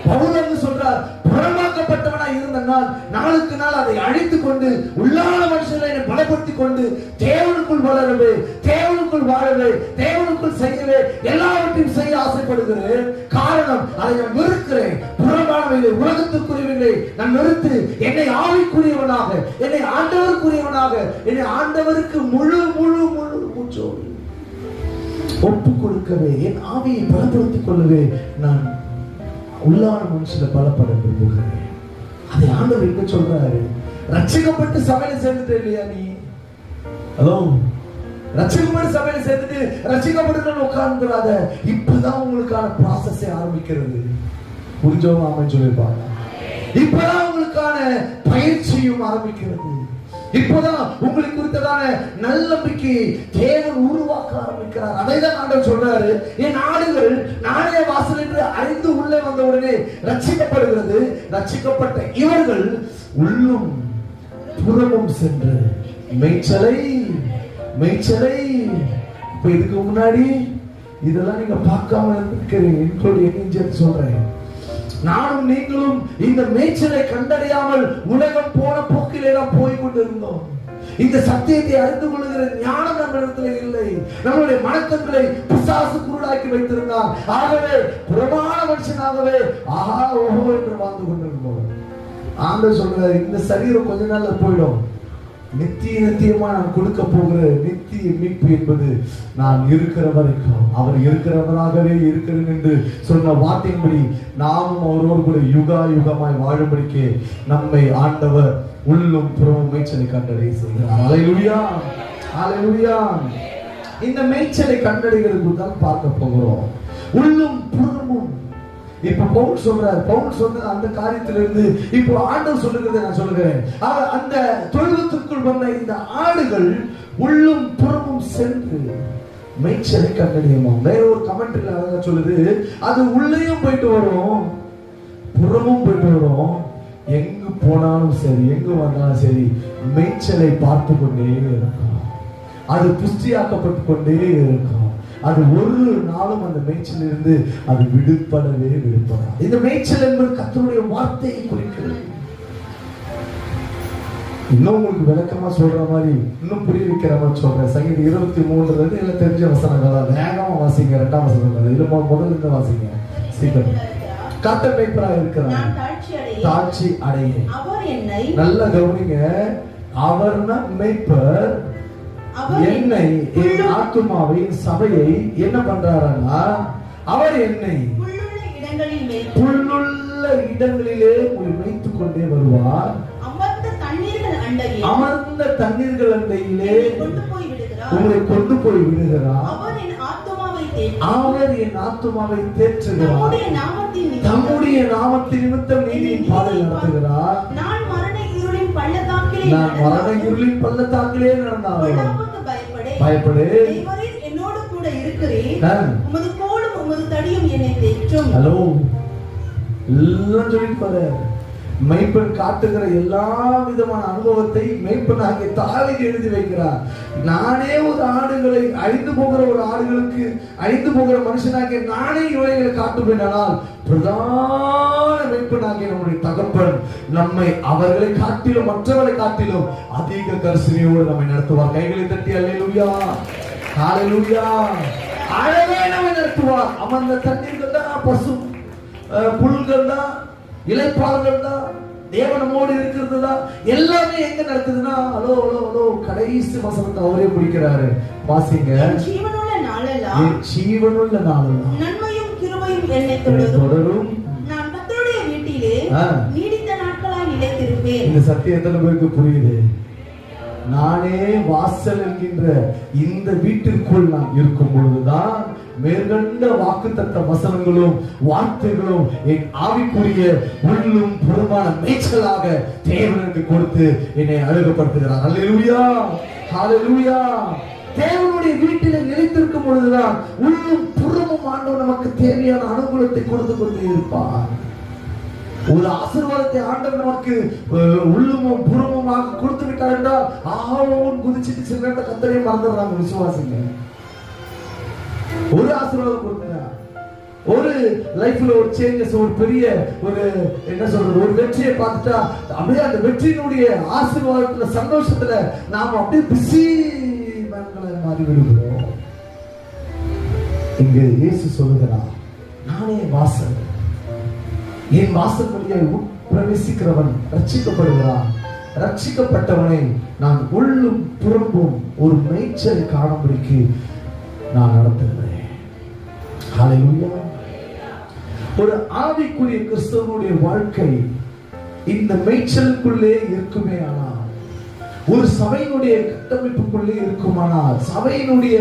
பவுல் சொல்றார், புறமாக்கப்பட்டவனா இருந்தனால் நாளுக்கு நாள் அதை அழித்துக் கொண்டு உள்ளான மனுஷனை பலப்படுத்திக் கொண்டு தேவனுக்குள் வளரவே, தேவனுக்குள் வாழவே, தேவனுக்குள் செய்யவே, எல்லாவற்றையும் செய்ய ஆசைப்படுகிறேன். காரணம், அதை நான் வெறுக்கிறேன். புறமானவைகளை, உலகத்துக்குரியவைகளை நான் வெறுத்து என்னை ஆவிக்குரியவனாக, என்னை ஆண்டவருக்குரியவனாக, என்னை ஆண்டவருக்கு முழு முழு முழு மூச்சோடு ஒப்புக் கொடுக்கவே, என் ஆவியை பலப்படுத்திக் கொள்ளவே நான் உள்ளான மனுஷனை பலப்பட விரும்புகிறேன். அதை ஆண்டவர் எங்க சொல்றாரு? ரட்சிக்கப்பட்டு சபையில சேர்ந்துட்டு இல்லையா நீ? ஹலோ, ரட்சிக்கப்பட்டு சபையில சேர்ந்துட்டு ரட்சிக்கப்பட்டு உட்கார்ந்துடாத. இப்பதான் உங்களுக்கான ப்ராசஸே ஆரம்பிக்கிறது. புரிஞ்சவங்க ஆமென் சொல்லிருப்பாங்க. இப்பதான் உங்களுக்கான பயிற்சியும் ஆரம்பிக்கிறது. இப்போதான் உங்களுக்கு குறித்ததான நல்லம்பிக்கையை தேவன் உருவாக்க ஆரம்பிக்கிறார். அதை தான் ஆண்டவர் சொல்றாரு, என் ஆடுகள் நானே வாசல் என்று அறிந்து உள்ளே வந்தவுடனே ரட்சிக்கப்படுகிறது. ரட்சிக்கப்பட்ட இவர்கள் உள்ளும் புறமும் சென்று மேய்ச்சலை. இப்ப இதுக்கு முன்னாடி இதெல்லாம் நீங்க பார்க்காம இருக்கிறீங்க. சொல்றேன், நானும் நீங்களும் இந்த மேய்ச்சலை கண்டறியாமல் உலகம் போன போக்கிலே நாம் போய்கொண்டிருந்தோம். இந்த சத்தியத்தை அறிந்து கொள்ளுகிற ஞானம் நம்மிடத்துல இல்லை. நம்மளுடைய மனக்கண்களை பிசாசு குருடாக்கி வைத்திருந்தான். ஆகவே புறமான மனுஷனாகவே ஆஹா ஓஹோ என்று வாழ்ந்து கொண்டிருந்தோம். ஆண்டவர் சொல்றாரு, இந்த சரீரம் கொஞ்ச நாள்ல போயிடும், நித்தியமா நான் கொடுக்க போகிற நித்திய மீட்பு என்பது நான் இருக்கிற வரைக்கும் அவர் இருக்கிறவராகவே இருக்கிறேன் என்று சொன்ன வார்த்தையின்படி நாமும் அவரோடு கூட யுகா யுகமாய் வாழும்படிக்கு நம்மை ஆண்டவர் உள்ளும் புறமும் மேய்ச்சலை கண்டடைய செய்கிறார். ஹல்லேலூயா, ஹல்லேலூயா. இந்த மேய்ச்சலை கண்டடைகிறது தான் பார்க்க போகிறோம். உள்ளும் புறமும். இப்ப பவுல் சொல்றார், பவுல் சொன்ன அந்த காரியத்திலிருந்து இப்போ ஆண்டவர் சொல்லுகிறதை நான் சொல்லுகிறேன். அந்த தொழுவத்திற்குள் வந்த இந்த ஆடுகள் உள்ளும் புறமும் சென்று மேய்ச்சலை கண்டடையுமா. வேற ஒரு கமெண்ட்ல அழகா சொல்லுது, அது உள்ளேயும் போயிட்டு வரும், புறமும் போயிட்டு வரும். எங்கு போனாலும் சரி, எங்கு வந்தாலும் சரி, மேய்ச்சலை பார்த்து கொண்டே இருக்கும். அது புஷ்டியாக்கப்பட்டு கொண்டே இருக்கும். அது ஒரு நாளும் அந்த மேய்ச்சல் இருந்து அது விடுபடவே விடுபடாது. இந்த மேய்ச்சல் என்பது கர்த்தருடைய வார்த்தையை குறிக்கிறது. இன்னும் உங்களுக்கு விளக்கமா சொல்ற மாதிரி, இன்னும் புரிய வைக்கிற மாதிரி சொல்றேன். சங்கீதம் 23 எல்லாம் தெரிஞ்ச வசனங்கள், வேகமா வாசிங்க. 2ஆம் வசனம் இல்ல, முதல்ல இருந்து வாசிங்க சீக்கிரம். கர்த்தர் மேய்ப்பராக இருக்கிறார். நான் தாழ்ச்சி அடைய. அவர் என்னை, நல்ல கவனிங்க, அவர்னா மேய்ப்பர், என்னை, என் ஆத்துமாவை, சபையை என்ன பண்றாருன்னா, அவர் என்னை புல்லுள்ள இடங்களிலே மேய்த்துக் கொண்டே வருவார். அமர்ந்த தண்ணீர்கள் அண்டையிலே உங்களை கொண்டு போய் விடுகிறார். அவர் என் ஆத்துமாவை தேற்றுகிறார். தம்முடைய நாமத்தின் நிமித்தம் நீதியின் பாதை நடத்துகிறார். நான் மரண இருளின் பள்ளத்தாக்கிலே நடந்தாலும் பயப்படு, என்னோடு கூட இருக்கிறேன், உமது கோலும் உமது தடியும் என்னை தேற்றும். ஹலோ, எல்லாம் சொல்லிட்டு மெய்ப்பன் காட்டுகிற எல்லா விதமான அனுபவத்தை மெய்ப்பன் ஆகிய தாவீது எழுதி வைக்கிறார். நானே ஒரு ஆடுகளை, அழிந்து போகிற ஒரு ஆடுகளுக்கு அழிந்து போகிற மனுஷனாகிய நானே இவைகளை காட்டுவேனால் பிரதான மெய்ப்பன் ஆகிய நம்முடைய தகப்பன் நம்மை அவர்களை காட்டிலும் மற்றவர்களை காட்டிலும் அதிக கரிசனையோடு நம்மை நடத்துவார். கைகளை தட்டி அல்லேலூயா, ஹல்லேலூயா. அழகே நம்மை நடத்துவார். அமர்ந்த தண்ணீர்கள் தான், பசு புல்கள் தான், இலைப்பாறுகள் தான், தேவனமோடு இருக்கிறது தான், எல்லாமே எங்க நடக்குதுன்னா, ஹலோ ஹலோ ஹலோ, கடைசி வசனத்தை அவரே முடிக்கிறாரு. வாசிங்க. ஜீவனுள்ள நாளெல்லாம் நன்மையும் கிருபையும் என்னை தொடரும். நான் கர்த்தருடைய வீட்டிலே நீடித்த நாட்களாய் நிலைத்திருப்பேன். இந்த சத்தியம் எத்தனை பேருக்கு புரியுது? நானே வாசல் என்கின்ற இந்த வீட்டிற்குள் நான் இருக்கும் பொழுதுதான் மேற்கண்ட வாக்குத்தத்த வசனங்களும் வார்த்தைகளும் என் ஆவிக்குரிய உள்ளும் புறமான மேய்ச்சலாக தேவனுக்கு கொடுத்து என்னை அழகுபடுத்துகிறார். அல்லேலூயா, ஹல்லேலூயா. தேவனுடைய வீட்டிலே நிலைத்திருக்கும் பொழுதுதான் உள்ளும் புறமும் ஆண்டவர் நமக்கு தேவையான அனுகூலத்தை கொடுத்து கொண்டே இருப்பார். ஒரு ஆசீர்வாதத்தை ஆண்டவர் நமக்கு உள்ளுமும் புறமுமாக கொடுத்து விட்டார் என்றால் ஆவோன் குதிச்சிட்டு சில கத்தரையை மறந்துடுறாங்க விசுவாசிங்க. ஒரு ஆசீர்வாதம் கொடுத்தா, ஒரு லைஃப்ல ஒரு சேஞ்சஸ், ஒரு பெரிய ஒரு என்ன சொல்றது, ஒரு வெற்றியை பார்த்துட்டா அப்படியே அந்த வெற்றியினுடைய ஆசீர்வாதத்துல சந்தோஷத்துல நாம அப்படியே பிஸி மேன்களை மாறி விடுகிறோம். இங்க இயேசு சொல்லுகிறார், நானே வாசல், என் வாசல் வழியாய் பிரவேசிக்கிறவன் ரட்சிக்கப்படுகிறான். ரட்சிக்கப்பட்டவனை நான் உள்ளும் புறம்பும் ஒரு மேய்ச்சலை காணும்படிக்கு நான் நடத்துகிறேன். ஹல்லேலூயா. ஒரு ஆவிக்குரிய கிறிஸ்தவனுடைய வாழ்க்கை இந்த மேய்ச்சலுக்குள்ளே இருக்குமே ஆனால், ஒரு சபையினுடைய கட்டமைப்புக்குள்ளே இருக்குமானால், சபையினுடைய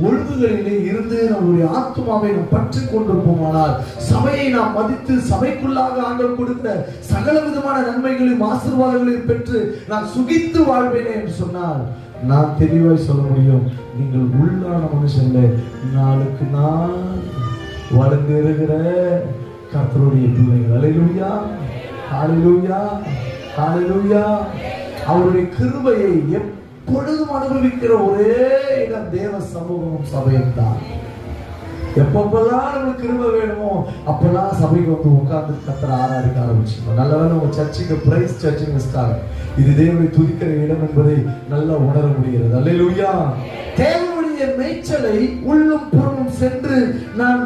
ஒழுங்குகளிலே இருந்து நம்முடைய ஆத்மாவை நாம் பற்றி கொண்டிருப்போமானால், சபையை நாம் மதித்து சபைக்குள்ளாக ஆண்டவர் கொடுத்த சகல விதமான நன்மைகளையும் ஆசீர்வாதங்களையும் பெற்று நான் சுகித்து வாழ்வேனே என்று சொன்னால், நான் தெளிவாய் சொல்ல முடியும், நீங்கள் உள்ளான மனுஷன்ல நாளுக்கு நாள் வளர்ந்து இருக்கிற கர்த்தருடைய பிள்ளைகள். அல்லேலூயா, ஹல்லேலூயா, ஹல்லேலூயா. அவருடைய கிருபையை எப்பொழுதும் அனுபவிக்கிற ஒரே இடம் தேவ சமூகம், சபையும் தான். எப்பப்பெல்லாம் நமக்கு கிருபை வேணுமோ அப்பெல்லாம் சபைக்கு வந்து உட்கார்ந்து கர்த்தரை ஆராதிக்க ஆரம்பிச்சிருக்கோம். நல்லவேளை உங்க சர்ச்சுக்கு பிரைஸ் சர்ச்சுன்னு வச்சிட்டாங்க. இது தேவனை துதிக்கிற இடம் என்பதை நல்லா உணர முடிகிறது. அல்லேலூயா. தேவனுடைய மேய்ச்சலை உள்ளும் புறமும் சென்று நான்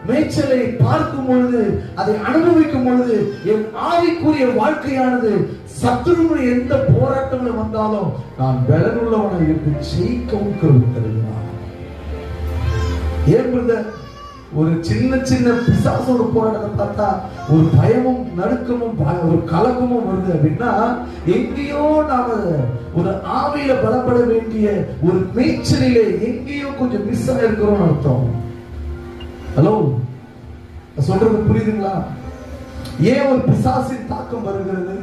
மேய்ச்சலை பார்க்கும் பொழுது, அதை அனுபவிக்கும் பொழுது, என் ஆவிக்குரிய வாழ்க்கையானது சத்துருடைய எந்த போராட்டங்களும் வந்தாலும் நான் பலனுள்ளவனை இருந்து ஜெயிக்கவும் கருவித்தருகிறான். ஏன் பிரதர், ஒரு சின்ன சின்ன பிசாசோட போராட்டத்தை பார்த்தா ஒரு பயமும் நடுக்கமும் ஒரு கலக்கமும் வருது அப்படின்னா, எங்கேயோ நாம ஒரு ஆவியில பலப்பட வேண்டிய ஒரு மேய்ச்சலிலே எங்கேயோ கொஞ்சம் மிஸ் ஆயிருக்கிறோம் அர்த்தம். ஹலோ, சொல்றது புரியுதுங்களா? ஏன் ஒரு பிசாசின் தாக்கம் வருகிறது?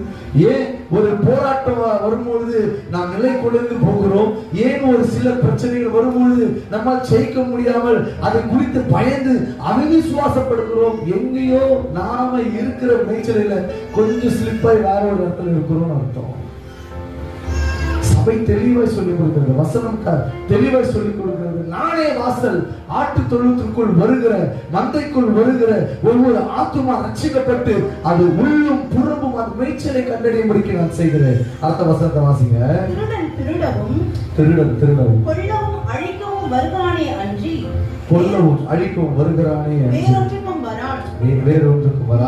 ஏன் ஒரு போராட்டம் வரும்பொழுது நாம் நிலை கொண்டு போகிறோம்? ஏன் ஒரு சில பிரச்சனைகள் வரும்பொழுது நம்மால் ஜெயிக்க முடியாமல் அதை குறித்து பயந்து அவிசுவாசப்படுகிறோம்? எங்கேயோ நாம இருக்கிற மேய்ச்சலில கொஞ்சம் ஸ்லிப்பாய் வேற ஒரு இடத்துல இருக்கிறோம் அர்த்தம். சபை தெளிவாய் சொல்லிக் கொடுக்கிறது, வசனம் தெளிவாய் சொல்லிக் கொடுக்கிறது, நானே வாசல், ஆட்டு தொழுவத்திற்குள் வருகிற மந்தைக்குள் வருகிற ஒவ்வொரு ஆத்துமா ரட்சிக்கப்பட்டு அது உள்ளும் புறமும் அந்த மேய்ச்சலை கண்டறியும்படிக்கு நான் செய்கிறேன். அடுத்த வசனத்தை வாசிங்க. திருடன் திருடவும் கொல்லவும் அழிக்கவும் வருகிறானே அன்றி, கொல்லவும் அழிக்கவும் வருகிறானே அன்றி வேறொன்றுக்கு வரா.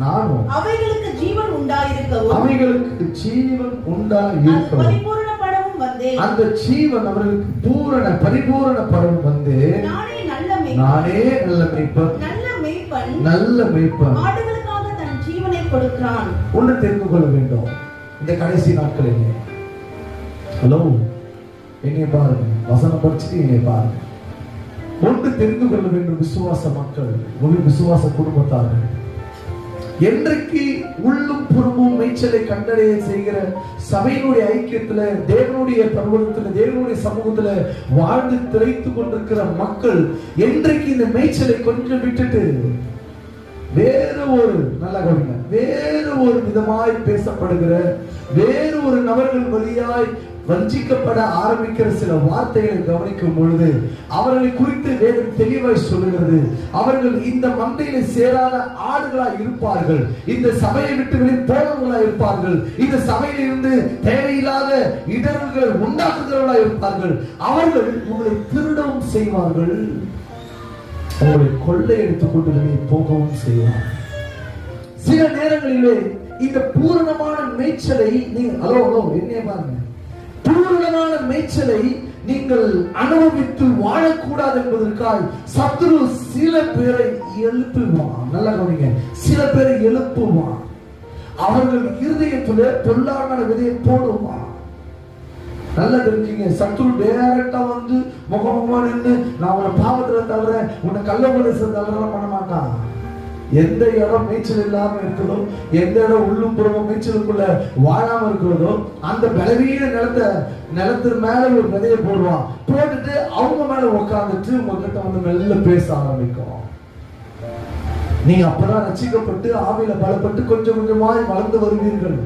நானும் அவைகளுக்கு ஜீவன் உண்டாயிருக்கவும் அவைகளுக்கு ஜீவன் உண்டாயிருக்கவும் பரிபூரணப்படவும் வந்தேன். அந்த ஜீவன் அவர்களுக்கு பரிபூரணப்படவும் வந்து நானே நல்ல மேய்ப்பன் ஆடுகளுக்காக தன் ஜீவனை கொடுக்கிறான். ஒன்று தெரிந்து கொள்ள வேண்டும். இந்த கடைசி நாட்களில் ஹலோ என்னை பாருங்க, வசனம் படிச்சுட்டு என்னை பாருங்க. ஒன்று தெரிந்து கொள்ள வேண்டும் விசுவாச மக்கள், விசுவாச குடும்பத்தார்கள், என்றைக்கு உள்ளும் புறமும் மேய்ச்சலை கண்டடைய செய்கிற சபையினுடைய ஐக்கியத்துல, தேவனுடைய பர்வதத்துல, தேவனுடைய சமூகத்துல வாழ்ந்து திளைத்துக் கொண்டிருக்கிற மக்கள் என்றைக்கு இந்த மேய்ச்சலை கொஞ்சம் விட்டுட்டு வேறு ஒரு வேறு ஒரு விதமாய் பேசப்படுகிற வேறு ஒரு நபர்கள் வழியாய் வஞ்சிக்கப்பட ஆரம்பிக்கிற சில வார்த்தைகளை கவனிக்கும் பொழுது அவர்களை குறித்து வேதம் தெளிவாய் சொல்லுகிறது. அவர்கள் இந்த மந்தையில சேராத ஆடுகளாய் இருப்பார்கள், இந்த சபையை விட்டு வெளியே போனவர்களாய் இருப்பார்கள், இந்த சபையில் இருந்து தேவையில்லாத இடர்கள் உண்டாக்குகிறவர்களாய் இருப்பார்கள். அவர்கள் உங்களை திருடவும் செய்வார்கள், உங்களை கொள்ளை எடுத்துக் கொண்டு வெளியே போகவும் செய்வார்கள். சில நேரங்களிலே இந்த பூரணமான மேய்ச்சலை என்னைய பாருங்க, பூரணமான மேய்ச்சலை நீங்கள் அனுபவித்து வாழக்கூடாது என்பதற்காக சத்துரு சில பேரை எழுப்புவான். நல்லா கவனிங்க, சில பேரை எழுப்புவான். அவர்கள் இருதயத்துல பொல்லாங்கான விதையை போடுவான். நல்லா தெரிஞ்சுங்க, சத்துரு டைரக்டா வந்து முகமுகமா நின்று நான் உன்னை பாவத்துல தவிர உன்னை கள்ளபோலீஸ் தவிர பண்ண மாட்டான். எந்த இடம் மேய்ச்சல் இல்லாம இருக்கிறதோ, எந்த இடம் உள்ளும் புறமும் மேய்ச்சலுக்குள்ள வாழாம இருக்கிறதோ, அந்த பலவீன நிலத்தின் மேல ஒரு விதையை போடுவான். போட்டுட்டு அவங்க மேல உட்கார்ந்துட்டு உங்ககிட்ட வந்து மெல்ல பேச ஆரம்பிக்கும். நீங்க அப்பதான் ரசிக்கப்பட்டு ஆவியில பலப்பட்டு கொஞ்சம் கொஞ்சமாய் வளர்ந்து வருவீர்கள்.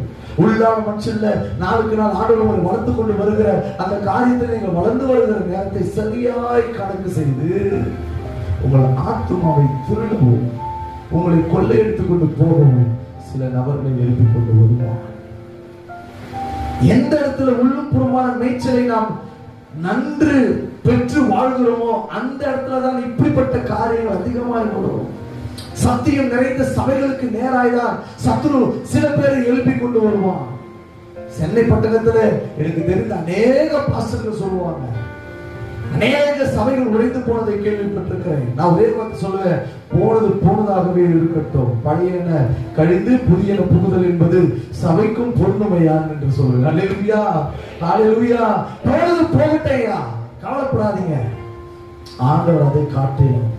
உள்ளான மனுஷன்ல நாளுக்கு நாள் ஆண்டவர் வளர்த்து கொண்டு வருகிற அந்த காரியத்தை நீங்கள் வளர்ந்து வருகிற நேரத்தை சரியாய் கணக்கு செய்து உங்கள் ஆத்துமாவை திருடுவோம், உங்களை கொள்ளையடித்துக் கொண்டு போகவும் சில நபர்களை எழுப்பிக் கொண்டு வருவார். எந்த இடத்துல உள்ளும் புறமான மேய்ச்சலை நாம் நன்று பெற்று வாழ்கிறோமோ அந்த இடத்துலதான் இப்படிப்பட்ட காரியங்கள் அதிகமாய் வரும். சத்தியம் நிறைந்த சபைகளுக்கு நேராய்தான் சத்துரு சில பேரை எழுப்பிக் கொண்டு வருவான். சென்னை பட்டணத்துல எனக்கு தெரிந்த அநேக பாஸ்டர்கள் சொல்லுவாங்க, அநேக சபைகள் உடைந்து போனதை கேள்விப்பட்டிருக்கிறேன். நான் ஒரே வார்த்தை சொல்லுவேன், போனது போனதாகவே இருக்கட்டும், பழையன கழிந்து புதியன புகுதல் என்பது சபைக்கும் பொருந்துமையான் என்று சொல்லுவேன். அல்லேலூயா, அல்லேலூயா. போனது போகட்டையா, கவலைப்படாதீங்க. ஆண்டவர் அதை காட்டிலும்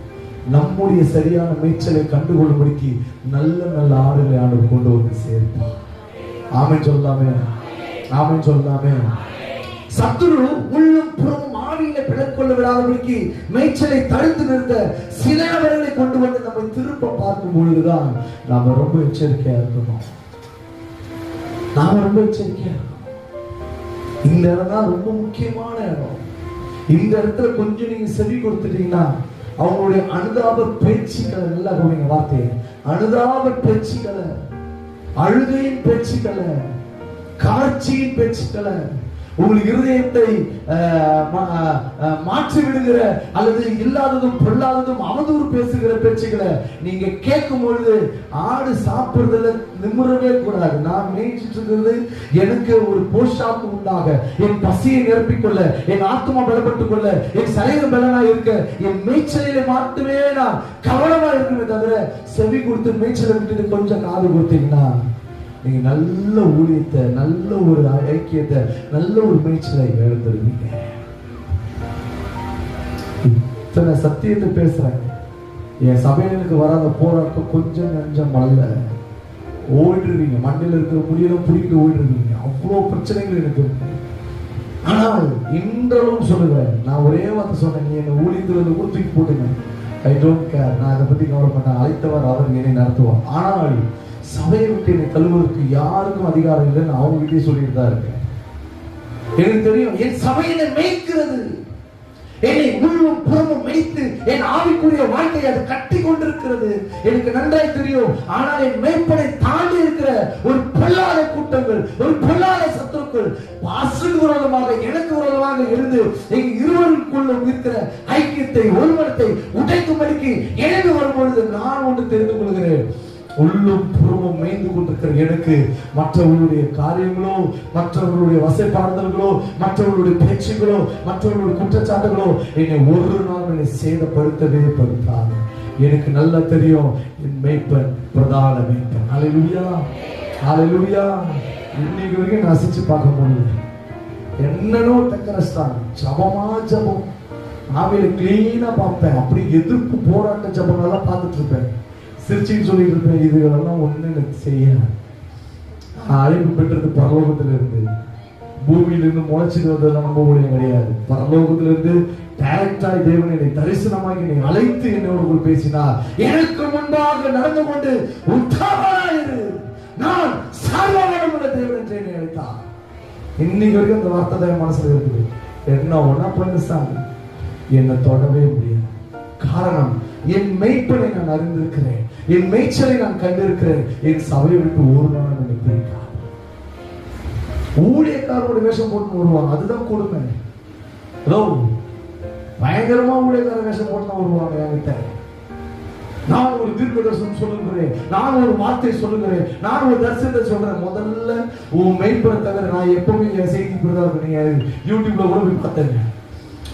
நம்முடைய சரியான மேய்ச்சலை கண்டுகொள்ளும்படிக்கு நல்ல நல்ல ஆடுகளை ஆண்டவர் கொண்டு வந்து சேர்ப்பார். ஆமென் சொல்லாமே, ஆமென் சொல்லாமே. சத்துரு உள்ளும் புறமும் ஆவியில பிளக்கொள்ள விடாதபடிக்கு மேய்ச்சலை தடுத்து நிறுத்த சில நபர்களை கொண்டு வந்து நம்ம திரும்ப பார்க்கும் பொழுதுதான் நாம ரொம்ப எச்சரிக்கையா இருக்கணும். இந்த இடம் தான் ரொம்ப முக்கியமான இடம். இந்த இடத்துல கொஞ்சம் நீங்க செவி கொடுத்துட்டீங்கன்னா அவங்களுடைய அனுதாப பேச்சுக்களை, நல்லா கவனிங்க வார்த்தையை, அனுதாப பேச்சுக்களை, அழுகையின் பேச்சுக்களை, காட்சியின் பேச்சுக்களை, உங்கள் இருதயத்தை மாற்றி விடுகிற அல்லது இல்லாததும் பொல்லாததும் அவதூறு பேசுகிற பேச்சுகளை நீங்க கேட்கும் பொழுது ஆடு சாப்பிடுறதுல நிமிரவே கூடாது. நான் மேய்ச்சிட்டு இருக்கிறது எனக்கு ஒரு போஷாக்கு உண்டாக, என் பசியை நிரப்பிக்கொள்ள, என் ஆத்மா பலப்பட்டுக் கொள்ள, என் சரீரம் பலனா இருக்க, என் மேய்ச்சலில மட்டுமே நான் கவனமா இருக்குமே தவிர செவி கொடுத்து மேய்ச்சலை விட்டுட்டு கொஞ்சம் காது கொடுத்தீங்கன்னா நீங்க நல்ல ஊழியத்தை, நல்ல ஒரு ஐக்கியத்தை, நல்ல ஒரு மேய்ச்சலை எழுந்துருவீங்க. இத்தனை சத்தியத்தை பேசுறேன். என் சபையினுக்கு வராத போராட்டம் கொஞ்சம் நஞ்சம் அல்ல. ஓடிடுவீங்க, மண்ணில் இருக்கிற முடியல பிடிக்கிட்டு ஓடிடுவீங்க. அவ்வளோ பிரச்சனைகள் எனக்கு இருக்கு. ஆனால் இன்றளவும் சொல்லுவேன், நான் ஒரே வார்த்தை சொன்னேன், நீ என்ன ஊழியத்தில் ஊற்றிக்கு போட்டுங்க, ஐ டோன்ட் கேர், நான் அதை பத்தி கவலைப்பட்டேன், அழைத்தவர் அவர் என்னை நடத்துவார். ஆனால் சபையை விட்டு என்னை தள்ளுவதற்கு யாருக்கும் அதிகாரம் இல்லைன்னு அவங்க கிட்டே சொல்லிட்டு தான் இருக்கேன். எனக்கு தெரியும், என் சபையினை மேய்க்கிறது, என்னை உள்ளும் புறமும் மேய்த்து என் ஆவிக்குரிய வாழ்க்கையை அது கட்டி கொண்டிருக்கிறது எனக்கு நன்றாய் தெரியும். ஆனால் என் மேய்ப்பனை தாண்டி இருக்கிற ஒரு பொல்லாத கூட்டங்கள், ஒரு பொல்லாத சத்துருக்கள் பாசுக்கு விரோதமாக, எனக்கு விரோதமாக இருந்து எங்க இருவருக்குள்ள இருக்கிற ஐக்கியத்தை, ஒருவனத்தை உடைக்கும்படிக்கு எழுந்து வரும்பொழுது நான் ஒன்று தெரிந்து உள்ளும் புறமும் மேய்ந்து கொண்டிருக்கிற எனக்கு மற்றவர்களுடைய காரியங்களோ, மற்றவர்களுடைய வசைப்பாடுதல்களோ, மற்றவர்களுடைய பேச்சுகளோ, மற்றவர்களுடைய குற்றச்சாட்டுகளோ என்னை ஒரு நாள் என்னை சேதப்படுத்தவே படுத்தாது. எனக்கு நல்லா தெரியும் என் மேய்ப்பன் பிரதான மேய்ப்பன். ஹல்லேலூயா, ஹல்லேலூயா. இன்னைக்கு வரைக்கும் நசிச்சு பார்க்க முடியல. என்னன்னோ டக்கரஸ்தான் ஜபமா ஜபம், ஆவியில கிளீனா பார்ப்பேன். அப்படி எதிர்ப்பு போராட்ட ஜபங்கள்லாம் பார்த்துட்டு இருப்பேன், சிரிச்சுன்னு சொல்லிட்டு இருப்பேன். இதுகளெல்லாம் ஒண்ணு எனக்கு செய்ய அழைப்பு பெற்றது பரலோகத்திலிருந்து. பூமியிலிருந்து முளைச்சிட்டு வந்ததெல்லாம் நம்ப முடியும் கிடையாது. பரலோகத்திலிருந்து டைரக்டா தேவன் என்னை தரிசனமாகி என்னை அழைத்து என்னோடு பேசினார். எனக்கு முன்பாக நடந்து கொண்டு உத்தாயிரு, நான் சர்வவல்லமையுள்ள தேவன் என்று என்னை அழைத்தார். இன்னைக்கு வரைக்கும் அந்த வார்த்தை தான் மனசுல இருக்குது. என்ன ஒன்னா பண்ணு சாமி, என்னை தொடவே முடியாது. காரணம், என் மெய்ப்பனை நான் அறிந்திருக்கிறேன், என் மேய்ச்சலை நான் கண்டிருக்கிறேன். என் சபையை விட்டு ஒரு நாள் என்னை பிரிக்காது. ஊழியக்காரோட வேஷம் போட்டு வருவாங்க, அதுதான் கொடுமை. ஹலோ, பயங்கரமா ஊழியக்கார வேஷம் போட்டு தான் வருவாங்க என்கிட்ட. நான் ஒரு தீர்க்க தரிசனம் சொல்லுகிறேன், நான் ஒரு வார்த்தை சொல்லுகிறேன், நான் ஒரு தரிசனத்தை சொல்றேன். முதல்ல உன் மெய்ப்பனை தவிர நான் எப்பவுமே என் செய்தி கொடுத்தா நீங்க யூடியூப்ல கூட போய் பார்த்தேங்க.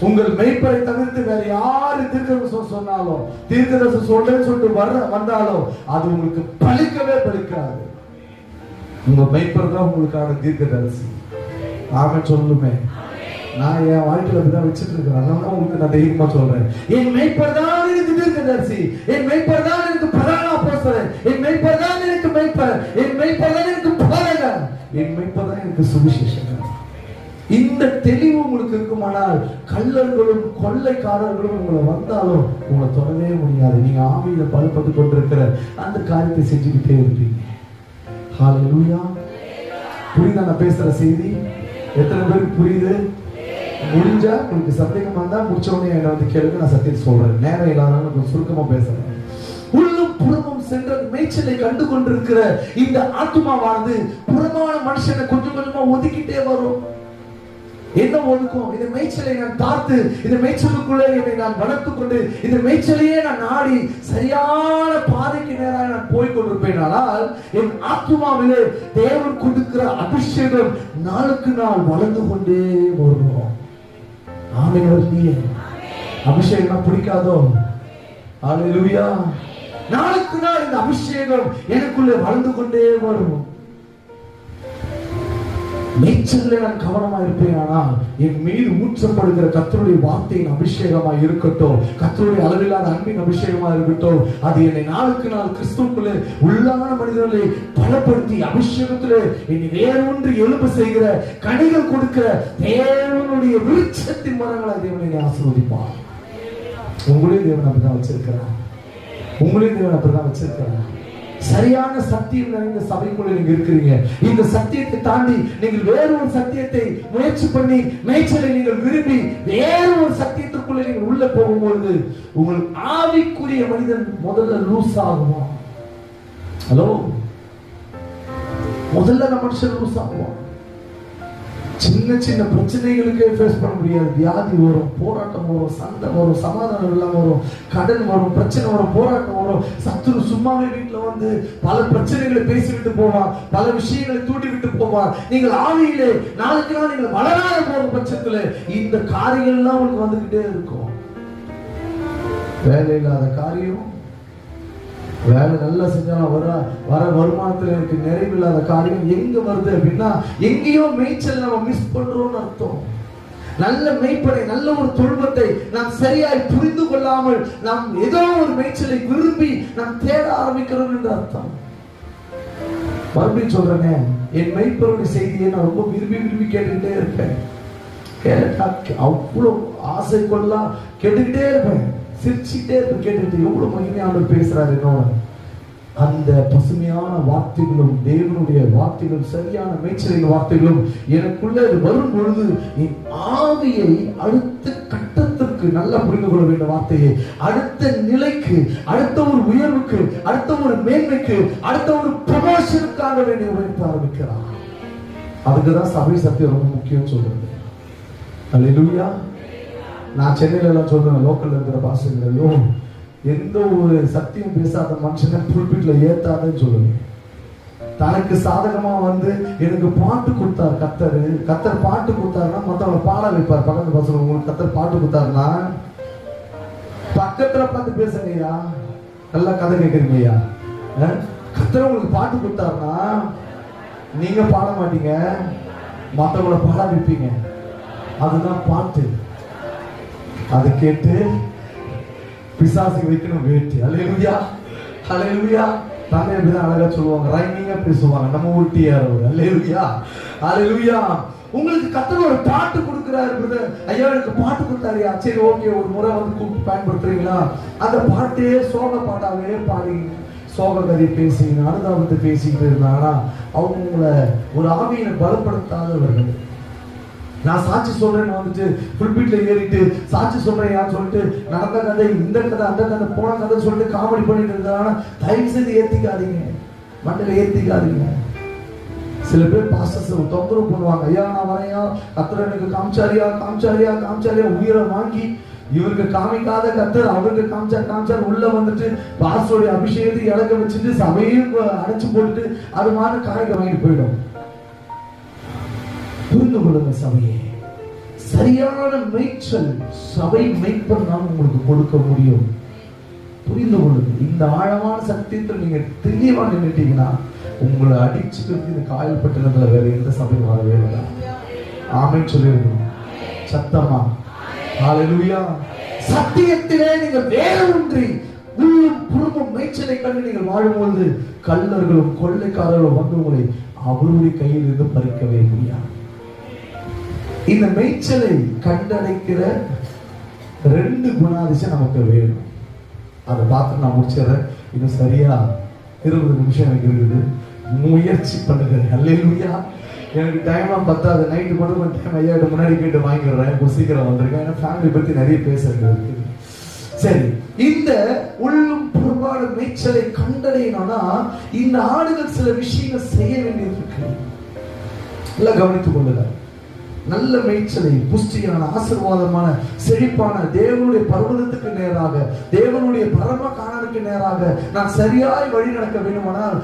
உங்கள் மெய்ப்பனை தவிர்த்து வேற யாரு தீர்க்கதரிசனம் சொன்னாலும், தீர்க்கதரிசனம் சொல்றேன்னு சொல்லிட்டு வந்தாலும் அது உங்களுக்கு பலிக்கவே பலிக்காது. உங்க மெய்ப்பர் தான் உங்களுக்கான தீர்க்கதரிசி. ஆமென் சொல்லுமே. நான் என் வாழ்க்கையில அப்படிதான் வச்சுட்டு இருக்கிறேன். அதனால உங்களுக்கு நான் தைரியமா சொல்றேன், என் மெய்ப்பர் தான் எனக்கு தீர்க்கதரிசி, என் மெய்ப்பர் தான் எனக்கு பிரதான அப்போஸ்தலன், என் மெய்ப்பர் தான் எனக்கு மெய்ப்பர், என் மெய்ப்பர் தான் எனக்கு போதகர், என் மெய்ப்பர் தான் எனக்கு சுவிசேஷகர். இந்த தெளிவு உங்களுக்கு இருக்குமானால் கள்ளர்களும் கொள்ளைக்காரர்களும் உங்களை வந்தாலும் உங்களை தொடவே முடியாது. நீங்க ஆவியில பலப்பட்டு கொண்டிருக்கிற அந்த காரியத்தை செஞ்சுக்கிட்டே இருப்பீங்க. ஹல்லேலூயா. புரியுதா நான் பேசுற செய்தி? எத்தனை பேருக்கு புரியுது? முடிஞ்சா உங்களுக்கு சந்தேகமா இருந்தா முடிச்ச உடனே என்ன வந்து கேளுங்க, நான் சத்தியத்தை சொல்றேன். நேரம் இல்லாதனால கொஞ்சம் சுருக்கமா பேசுறேன். உள்ளும் புறமும் சென்ற மேய்ச்சலை கண்டு கொண்டிருக்கிற இந்த ஆத்துமாவானது புறமான மனுஷனை கொஞ்சம் கொஞ்சமா ஒதுக்கிட்டே வரும். என்ன ஒதுக்கும்? இந்த மேய்ச்சலை நான் பார்த்து, இந்த மேய்ச்சலுக்குள்ளே என்னை நான் வளர்த்துக் கொண்டு, இந்த மேய்ச்சலையே நான் நாடி சரியான பாதைக்கு நேராக நான் போய் கொண்டிருப்பேன். ஆனால் என் ஆத்துமாவிலே தேவன் கொடுக்கிற அபிஷேகம் நாளுக்கு நாள் வளர்ந்து கொண்டே வரும். ஆமென். அபிஷேகம் பிடிக்காதோ? ஹல்லேலூயா. நாளுக்கு நாள் இந்த அபிஷேகம் எனக்குள்ளே வளர்ந்து கொண்டே வரும். மேய்ச்சல்ல நான் கவனமா இருப்பேன். ஆனால் என் மீது ஊற்றப்படுகிற கர்த்தருடைய வார்த்தையின் அபிஷேகமா இருக்கட்டும், கர்த்தருடைய அளவில்லாத அன்பின் அபிஷேகமா இருக்கட்டும், அது என்னை நாளுக்கு நாள் கிறிஸ்துவுக்குள்ளே உள்ளான மனிதர்களை பலப்படுத்தி அபிஷேகத்திலே என்னை வேறொன்று எழும்ப செய்கிற, கனிகள் கொடுக்கிற தேவனுடைய விருட்சத்தின் மரங்களை தேவன் என்னை ஆசீர்வதிப்பார். உங்களையும் தேவன் அப்படிதான் வச்சிருக்கிறார், உங்களையும் தேவன் அப்படிதான் வச்சிருக்கிறார். சரியான சத்தியம் நிறைந்த சபைக்குள்ள நீங்க இருக்கிறீங்க. இந்த சத்தியத்தை தாண்டி நீங்கள் வேறொரு சத்தியத்தை முயற்சி பண்ணி மேய்ச்சலை நீங்கள் விரும்பி வேறொரு சத்தியத்துக்குள்ள நீங்கள் உள்ள போகும்போது உங்கள் ஆவிக்குரிய மனிதன் முதல்ல லூஸ் ஆகுவான். ஹலோ, முதல்ல நம்ம மனுஷன் லூஸ் ஆகுவான். சின்ன சின்ன பிரச்சனைகளுக்கே ஃபேஸ் பண்ண முடியாது. வியாதி வரும், போராட்டம் வரும், சண்டை வரும், சமாதானம் இல்லாம வரும், கடன் வரும், பிரச்சனை வரும், போராட்டம் வரும். சத்துரு சும்மாவே வீட்டுல வந்து பல பிரச்சனைகளை பேசிவிட்டு போவார், பல விஷயங்களை தூண்டி விட்டு போவார். நீங்கள் ஆவியிலே நாளுக்கு நாள் நீங்கள் வளராத போற பட்சத்துல இந்த காரியங்கள் எல்லாம் உங்களுக்கு வந்துகிட்டே இருக்கும். வேலை இல்லாத காரியம், வேலை நல்லா செஞ்சாலும் வர வருமானத்துல எனக்கு நிறைவில்லாத காரியம் எங்க வருது அப்படின்னா எங்கேயோ மேய்ச்சல் நம்ம மிஸ் பண்றோம்னு அர்த்தம். நல்ல மேய்ப்பனை, நல்ல ஒரு தொழுவத்தை நாம் சரியாய் புரிந்து கொள்ளாமல் நாம் ஏதோ ஒரு மேய்ச்சலை விரும்பி நாம் தேட ஆரம்பிக்கிறோம் என்று அர்த்தம். மறுபடியும் சொல்றேனே, என் மேய்ப்பருடைய செய்தியை நான் ரொம்ப விரும்பி விரும்பி கேட்டுக்கிட்டே இருப்பேன். அவ்வளவு ஆசை கொள்ளலாம் கேட்டுக்கிட்டே இருப்பேன், சிரிச்சுக்கிட்டே இருப்பேன். கேட்டுக்கிட்டு எவ்வளவு மகிமையான பேசுறாரு என்னோட. அந்த பசுமையான வார்த்தைகளும் தேவனுடைய வார்த்தைகளும் சரியான மேய்ச்சலின் வார்த்தைகளும் எனக்குள்ள வரும் பொழுது என் ஆவியை அடுத்த கட்டத்திற்கு நல்லா புரிந்து கொள்ள வேண்டிய வார்த்தையை அடுத்த நிலைக்கு, அடுத்த ஒரு உயர்வுக்கு, அடுத்த ஒரு மேன்மைக்கு, அடுத்த ஒரு ப்ரமோஷனுக்காக வேண்டிய உயர்த்த ஆரம்பிக்கிறார். அதுக்குதான் சபை சத்தியம் ரொம்ப முக்கியம் சொல்றது. அல்லேலூயா. நான் சென்னையில எல்லாம் சொல்றேன், லோக்கல்ல இருக்கிற பாஸ்டர்களையோ எந்த ஒரு சத்தியம் பேசாத மனுஷனை புல்பிட்ல ஏத்தாதன்னு சொல்லுவேன். தனக்கு சாதகமா வந்து எனக்கு பாட்டு கொடுத்தார் கத்தர் பாட்டு கொடுத்தாருன்னா மத்தவங்களை பாட வைப்பார். பக்கத்து பசங்க உங்களுக்கு கத்தர் பாட்டு கொடுத்தாருன்னா பக்கத்துல பார்த்து பேசுங்கய்யா, நல்லா கதை கேட்குறீங்க ஐயா. கத்தர் உங்களுக்கு பாட்டு கொடுத்தாருன்னா நீங்க பாட மாட்டீங்க, மற்றவங்களை பாட வைப்பீங்க. அதுதான் பாட்டு. அதை கேட்டு பிசாசுக்கு வைக்கணும் வேட்டி. அல்லேலூயா, அல்லேலூயா. தானே அப்படிதான் அழகா சொல்லுவாங்க, ரைமிங்கா பேசுவாங்க. நம்ம ஊட்டியார் அவர். அல்லேலூயா, அல்லேலூயா. உங்களுக்கு கத்தர் ஒரு பாட்டு கொடுக்கிறாரு. ஐயா எனக்கு பாட்டு கொடுத்தாருயா, சரி ஓகே, ஒரு முறை வந்து கூப்பிட்டு பயன்படுத்துறீங்களா? அந்த பாட்டே சோக பாட்டாவே பாடி சோக கதை பேசி அனுதாபத்தை பேசிக்கிட்டு இருந்தாங்கன்னா அவங்க உங்களை ஒரு ஆவியை பலப்படுத்தாதவர்கள். நான் சாட்சி சொல்றேன்னு வந்துட்டு புல்பீட்ல ஏறிட்டு சாட்சி சொல்றேன் சொல்லிட்டு நடந்த கதை இந்த கதை அந்த கதை போன கதை சொல்லிட்டு காமெடி பண்ணிட்டு இருந்தாங்கன்னா தயவு செய்து ஏத்திக்காதீங்க, மண்டல ஏத்திக்காதீங்க. சில பேர் பாஸ்டர்ஸ் தொந்தரவு பண்ணுவாங்க, ஐயா நான் வரையா கத்தர் எனக்கு காமிச்சாரியா உயிரை வாங்கி இவருக்கு காமிக்காத கத்தர் அவருக்கு காமிச்சார் உள்ள வந்துட்டு பாஸ்டருடைய அபிஷேகத்தை இழக்க வச்சுட்டு சபையும் அடைச்சு போட்டுட்டு அது மாதிரி காய்க வாங்கிட்டு போயிடும். புரிந்து கொள்ளுங்க சபையே, சரியான மேய்ச்சல் சபை மேய்ப்பர் தான் உங்களுக்கு கொடுக்க முடியும். புரிந்து கொள்ளுங்க. இந்த ஆழமான சத்தியத்தில் நீங்க தெளிவா நின்றுட்டீங்கன்னா உங்களை அடிச்சுக்கிறது இந்த காயல் பட்டணத்துல வேற எந்த சபையும் வரவே இல்லை. ஆமென் சொல்லிருக்கணும் சத்தமா. ஹல்லேலூயா. சத்தியத்திலே நீங்க வேற ஒன்றி உள்ளும் புறமும் மேய்ச்சலை கண்டு நீங்கள் வாழும்போது கள்ளர்களும் கொள்ளைக்காரர்களும் வந்து உங்களை அவருடைய கையில் இருந்து பறிக்கவே முடியாது. இந்த மேய்ச்சலை கண்டடைக்கிற 2 குணாதிசயம் நமக்கு வேணும். அதை பார்த்து நான் முடிச்சிடறேன். இன்னும் சரியா 20 நிமிஷம் எனக்கு இருக்குது. முயற்சி பண்ணுகிறேன். அல்லேலூயா. எனக்கு டைம்லாம் பத்தாது. நைட்டு மட்டும் கொஞ்சம் டைம் ஐயாட்ட முன்னாடி கேட்டு வாங்கிடுறேன். சீக்கிரம் வந்திருக்கேன். ஏன்னா ஃபேமிலி பற்றி நிறைய பேசுறது இருக்குது. சரி, இந்த உள்ளும் புறம்பான மேய்ச்சலை கண்டடையணும்னா இந்த ஆடுகள் சில விஷயங்கள் செய்ய வேண்டியது இருக்கு. எல்லாம் கவனித்துக் கொள்ளுங்க. நல்ல மேய்ச்சலை, புஷ்டியான ஆசீர்வாதமான செழிப்பான தேவனுடைய பர்வதத்துக்கு நேராக, தேவனுடைய பரம காணலுக்கு நேராக நான் சரியாய் வழி நடக்க வேண்டுமானால்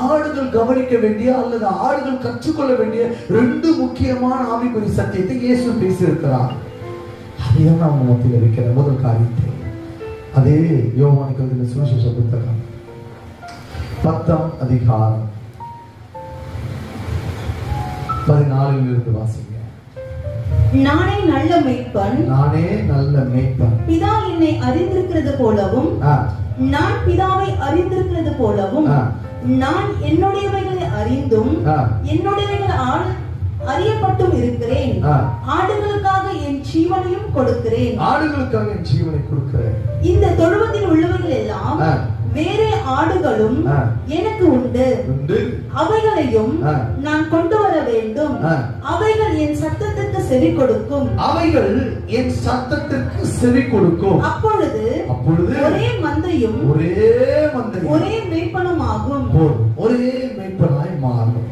ஆடுகள் கவனிக்க வேண்டிய அல்லது ஆடுகள் கற்றுக்கொள்ள வேண்டிய 2 முக்கியமான ஆவிக்குரிய சத்தியத்தை இயேசு பேசியிருக்கிறார். அதைதான் நான் உங்க மத்தியில் வைக்கிற முதல் காரியத்தை. அதே யோவானுக்கு எழுதின சுவிசேஷ புத்தகம் 10ஆம் அதிகாரம் 14 இருந்து வாசிங்க. நானே நல்ல மேய்ப்பன், பிதா என்னை அறிந்திருக்கிறது போலவும் நான் பிதாவை அறிந்திருக்கிறது போலவும் நான் என்னுடையவைகளை அறிந்தும் என்னுடையவைகள் அறியப்பட்டும் இருக்கிறேன். ஆடுகளுக்காக என் ஜீவனையும் கொடுக்கிறேன். இந்த தொழுவத்தில் உள்ளவைகள் எல்லாம் வேறே ஆடுகளும் எனக்கு உண்டு. அவைகளையும் நான் கொண்டு வர வேண்டும். அவைகள் என் சத்தத்திற்கு செவி கொடுக்கும். அப்பொழுது ஒரே மந்தையும் ஒரே மேய்ப்பனும் ஆகும். ஒரே மேய்ப்பனாய் மாறும்.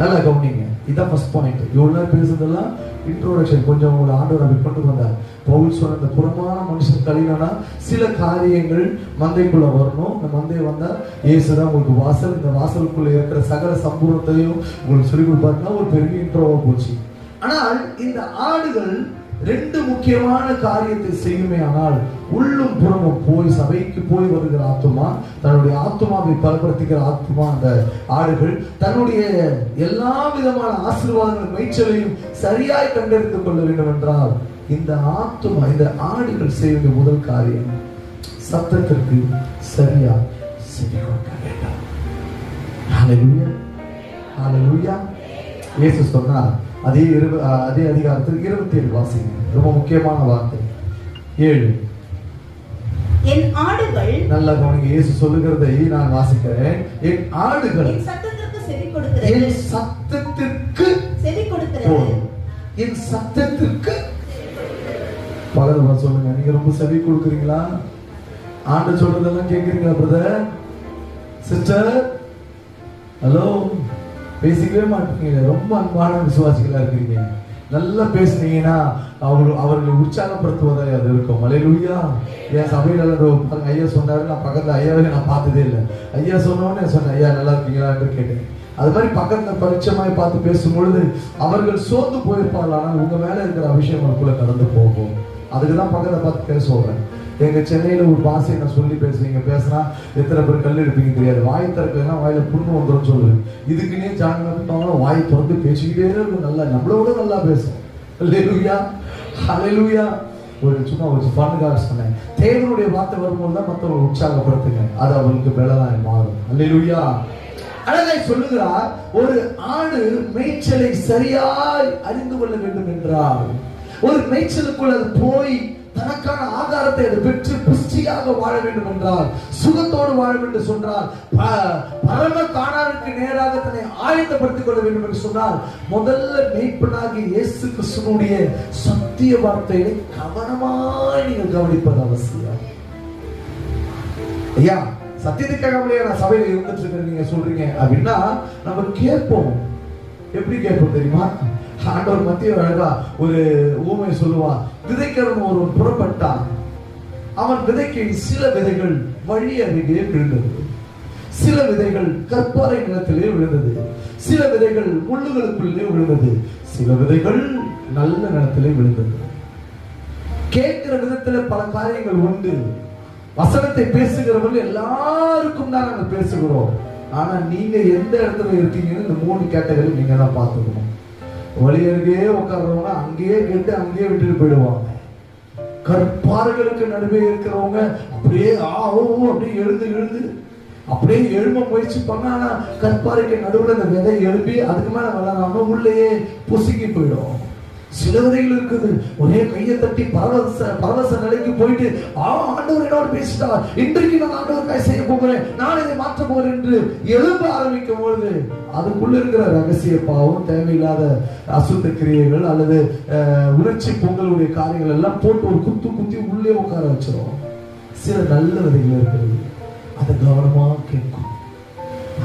நல்லா கவனிங்க. இதான் ஃபர்ஸ்ட் பாயிண்ட். இவ்வளவு பேசுறதெல்லாம் இன்ட்ரோடக்ஷன். கொஞ்சம் உங்களை ஆண்டவர் அப்படி கொண்டு வந்தார். பவுல் சொன்ன இந்த புறமான மனுஷன் கழினா சில காரியங்கள் மந்தைக்குள்ள வரணும். இந்த மந்தை வந்தா இயேசுதான் உங்களுக்கு வாசல். இந்த வாசலுக்குள்ள இருக்கிற சகல சம்பூர்ணத்தையும் உங்களுக்கு சொல்லிக் கொடுப்பாருன்னா ஒரு பெரிய இன்ட்ரோவா போச்சு. ஆனால் இந்த ஆடுகள் 2 முக்கியமான காரியத்தை செய்யுமே. ஆனால் உள்ளும் புறமும் போய் சபைக்கு போய் வருகிற ஆத்துமா, தன்னுடைய ஆத்துமாவை பலப்படுத்துகிற ஆத்துமா அந்த ஆடுகள் தன்னுடைய எல்லா விதமான ஆசீர்வாதங்கள் மேய்ச்சலையும் சரியாய் கண்டறிந்து கொள்ள வேண்டும் என்றால் இந்த ஆத்துமா, இந்த ஆடுகள் செய்ய முதல் காரியம் சத்தத்திற்கு சரியா செவி கொடுக்க வேண்டும். ஹல்லேலூயா, ஹல்லேலூயா. இயேசு சொன்னார் அதே அதிகாரத்தில் 27 வாசிங்க. ரொம்ப முக்கியமான வார்த்தை 7. என் ஆடுகள், நல்லா கவனிங்க. இயேசு சொல்லுகிறதை நான் வாசிக்கிறேன். என் ஆடுகள் என் சத்தத்திற்கு செவி கொடுக்கிறது. என் சத்தத்திற்கு பகல்வா சொல்லுங்க. நீங்க ரொம்ப செவி கொடுக்குறீங்களா? ஆண்டு சொல்றதெல்லாம் கேட்குறீங்களா பிரதர் சிஸ்டர்? ஹலோ, பேசிக்கவே மாட்டீங்க. ரொம்ப அன்பான விசுவாசிகளா இருக்கிறீங்க. நல்லா பேசுனீங்கன்னா அவர்களை உற்சாகப்படுத்துவதாக அது இருக்கும். அல்லேலூயா. என் சபையில பாருங்க, ஐயா சொன்னாரு, நான் பக்கத்துல ஐயாவே நான் பார்த்ததே இல்லை. ஐயா சொன்னோன்னு சொன்னேன், ஐயா நல்லா இருக்கீங்களா என்று கேட்டேன். அது மாதிரி பக்கத்துல பரிச்சயமாய் பார்த்து பேசும்பொழுது அவர்கள் சோர்ந்து போயிருப்பார்கள், ஆனால் உங்க மேல இருக்கிற அபிஷேகம் அவங்களுக்குள்ள கடந்து போகும். அதுக்குதான் பக்கத்தை பார்த்து பேச சொல்றேன். எங்க சென்னையில ஒரு பாஷையை நான் சொல்லி பேசுவீங்க, பேசினா எத்தனை பேர் கல் எடுப்பீங்க தெரியாது. வாய் திறக்கலாம், வாயில புண்ணு வந்துடும் சொல்லுவேன். இதுக்குன்னே ஜாங்க வாய் திறந்து பேசிக்கிட்டே இருக்கும். நல்லா நம்மளோட நல்லா பேசும். அல்லேலூயா, ஹல்லேலூயா. ஒரு சும்மா ஒரு பண்ணுக்காக சொன்னேன். தேவனுடைய வார்த்தை வரும்போது தான் மற்றவங்களை உற்சாகப்படுத்துங்க, அது அவங்களுக்கு பலனாய் மாறும். அல்லேலூயா. அழகாய் சொல்லுகிறார், ஒரு ஆடு மேய்ச்சலை சரியாய் அறிந்து கொள்ள வேண்டும் என்றால், ஒரு மேய்ச்சலுக்குள் அது போய் தனக்கான ஆதாரத்தை அது பெற்று புஷ்டியாக வாழ வேண்டும் என்றால், சுகத்தோடு வாழ வேண்டும் சொன்னால், பரம காணானுக்கு நேராக தன்னை ஆயத்தப்படுத்திக் கொள்ள வேண்டும் என்று சொன்னால், முதல்ல மேய்ப்பனாகி இயேசு கிறிஸ்துவினுடைய சத்திய வார்த்தையை கவனமாய் நீங்கள் கவனிப்பது அவசியம். ஐயா, சத்தியத்துக்காக நான் சபையில இருந்துட்டு இருக்கிறேன் நீங்க சொல்றீங்க அப்படின்னா நம்ம கேட்போம். எப்படி கேட்போம் தெரியுமா? ஆண்டவர் மத்திய அழகா ஒரு ஊமை சொல்லுவான். விதைக்கிறவன் ஒருவன் புறப்பட்டான். அவன் விதைக்க சில விதைகள் வழி அருகே விழுந்தது, சில விதைகள் கற்பாறை நிலத்திலே விழுந்தது, சில விதைகள் முள்ளுகளுக்குள்ளே விழுந்தது, சில விதைகள் நல்ல நிலத்திலே விழுந்தது. கேட்கிற விதத்துல பல காரியங்கள் உண்டு. வசனத்தை பேசுகிறவர்கள் எல்லாருக்கும் தான் நாங்கள் பேசுகிறோம். ஆனா நீங்க எந்த இடத்துல இருக்கீங்கன்னு இந்த 3 கேட்டகரி நீங்க தான் பார்த்துக்கணும். வழி அருகே உட்கார்றவங்க அங்கேயே கேட்டு அங்கேயே விட்டுட்டு போயிடுவாங்க. கற்பாறைகளுக்கு நடுவே இருக்கிறவங்க அப்படியே அப்படியே எழுந்து அப்படியே எழும்ப முயற்சி பண்ண, ஆனா கற்பாறைக்கு நடுவில் அந்த விதை எழுப்பி அதுக்கு மேல வளராம உள்ளேயே புசுக்கி போயிடும். சில விதைகள் இருக்குது, ஒரே கையை தட்டி பரவச நிலைக்கு போயிட்டு ஆண்டவர் என்னோட பேசிட்டார், இன்றைக்கு நான் ஆண்டவருக்காய் செய்ய போகிறேன், நான் இதை மாற்ற போகிறேன் என்று எழும்ப ஆரம்பிக்கும் பொழுது அதுக்குள்ள இருக்கிற ரகசிய பாவம், தேவையில்லாத அசுத்த கிரியைகள் அல்லது உணர்ச்சி பொங்கலுடைய காரியங்கள் எல்லாம் போட்டு ஒரு குத்தி உள்ளே உட்கார வச்சிடும். சில நல்ல விதைகள் இருக்கிறது, அதை கவனமா கேட்கும்.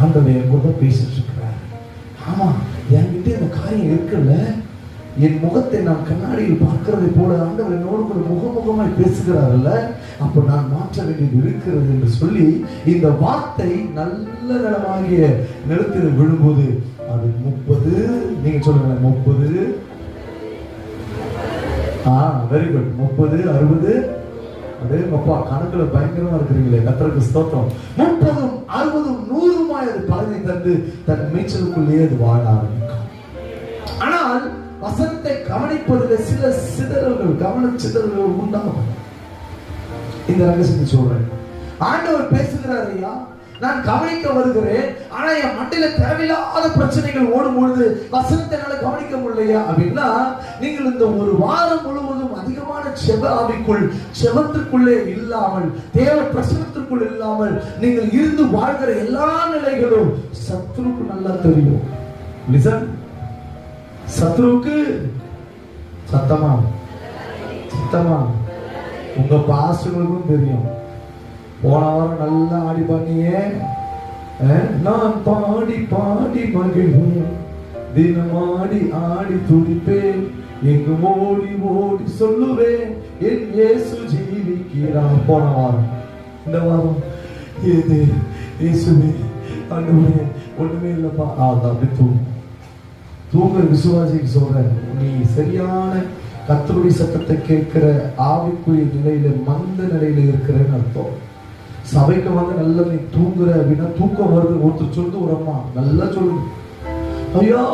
ஆண்டவர் என் கூட பேசிட்டு இருக்கிறார். ஆமா, என்கிட்ட இந்த காரியம் இருக்குல்ல, என் முகத்தை நான் கண்ணாடியில் பார்க்கிறதை போல ஆண்டவர் என்னோடு கூட முகமுகமாய் பேசுகிறாரல்ல, அப்ப நான் மாற்ற வேண்டியது இருக்கிறது என்று சொல்லி இந்த வார்த்தை நல்ல நிலமாகிய நிலத்தில் விழும்போது அது 30, நீங்க சொல்லுங்க 30, வெரி குட், 30, 60, அதே அப்பா கணக்குல பயங்கரமா இருக்கிறீங்களே, கர்த்தருக்கு ஸ்தோத்திரம். 30, 60, 100 அது பலனை தந்து தன் மேய்ச்சலுக்குள்ளேயே அது வாழ ஆரம்பிக்கும். ஆனால் வசனத்தை கவனிப்பதில் சில சிதறல்கள், கவன சிதறல்கள் உண்டாகும். இந்த ரகசியத்தை சொல்றேன். ஆண்டவர் பேசுகிறார், ஐயா நான் கவனிக்க வருகிறேன், ஆனா என் மண்டையில தேவையில்லாத பிரச்சனைகள் ஓடும் பொழுது வசனத்தை என்னால கவனிக்க முடியலையா அப்படின்னா, நீங்கள் இந்த ஒரு வாரம் முழுவதும் அதிகமான செப ஆவிக்குள், செபத்திற்குள்ளே இல்லாமல், தேவ பிரசனத்திற்குள் இல்லாமல் நீங்கள் இருந்து வாழ்கிற எல்லா நிலைகளும் சத்துருக்கு நல்லா தெரியும். லிசன், சத்ருவுக்கு சத்தமா உங்க பாஸ்டர்களுக்கும் தெரியும். போன வாரம் நல்லா ஆடி பண்ணியே, நான் பாடி மகிழ்வேன், தினமாடி ஆடி துடிப்பேன், எங்கும் ஓடி சொல்லுவேன் என் இயேசு ஜீவிக்கிறார். போன வாரம். இந்த வாரம் ஏது இயேசுவே ஆண்டவரே ஒண்ணுமே இல்லப்பா, அப்படி தூங்குற விசுவாசிக்கு சொல்றேன், நீ சரியான கர்த்தருடைய சத்தத்தை கேட்கிற ஆவிக்குரிய நிலையில, மந்த நிலையில இருக்கிறேன்னு அர்த்தம். சபைக்கு வந்து நல்லா நீ தூங்குற அப்படின்னா, தூக்கம் வருது. ஒருத்தர் சொல்லுது, ஒரு அம்மா நல்லா சொல்லுது, ஐயா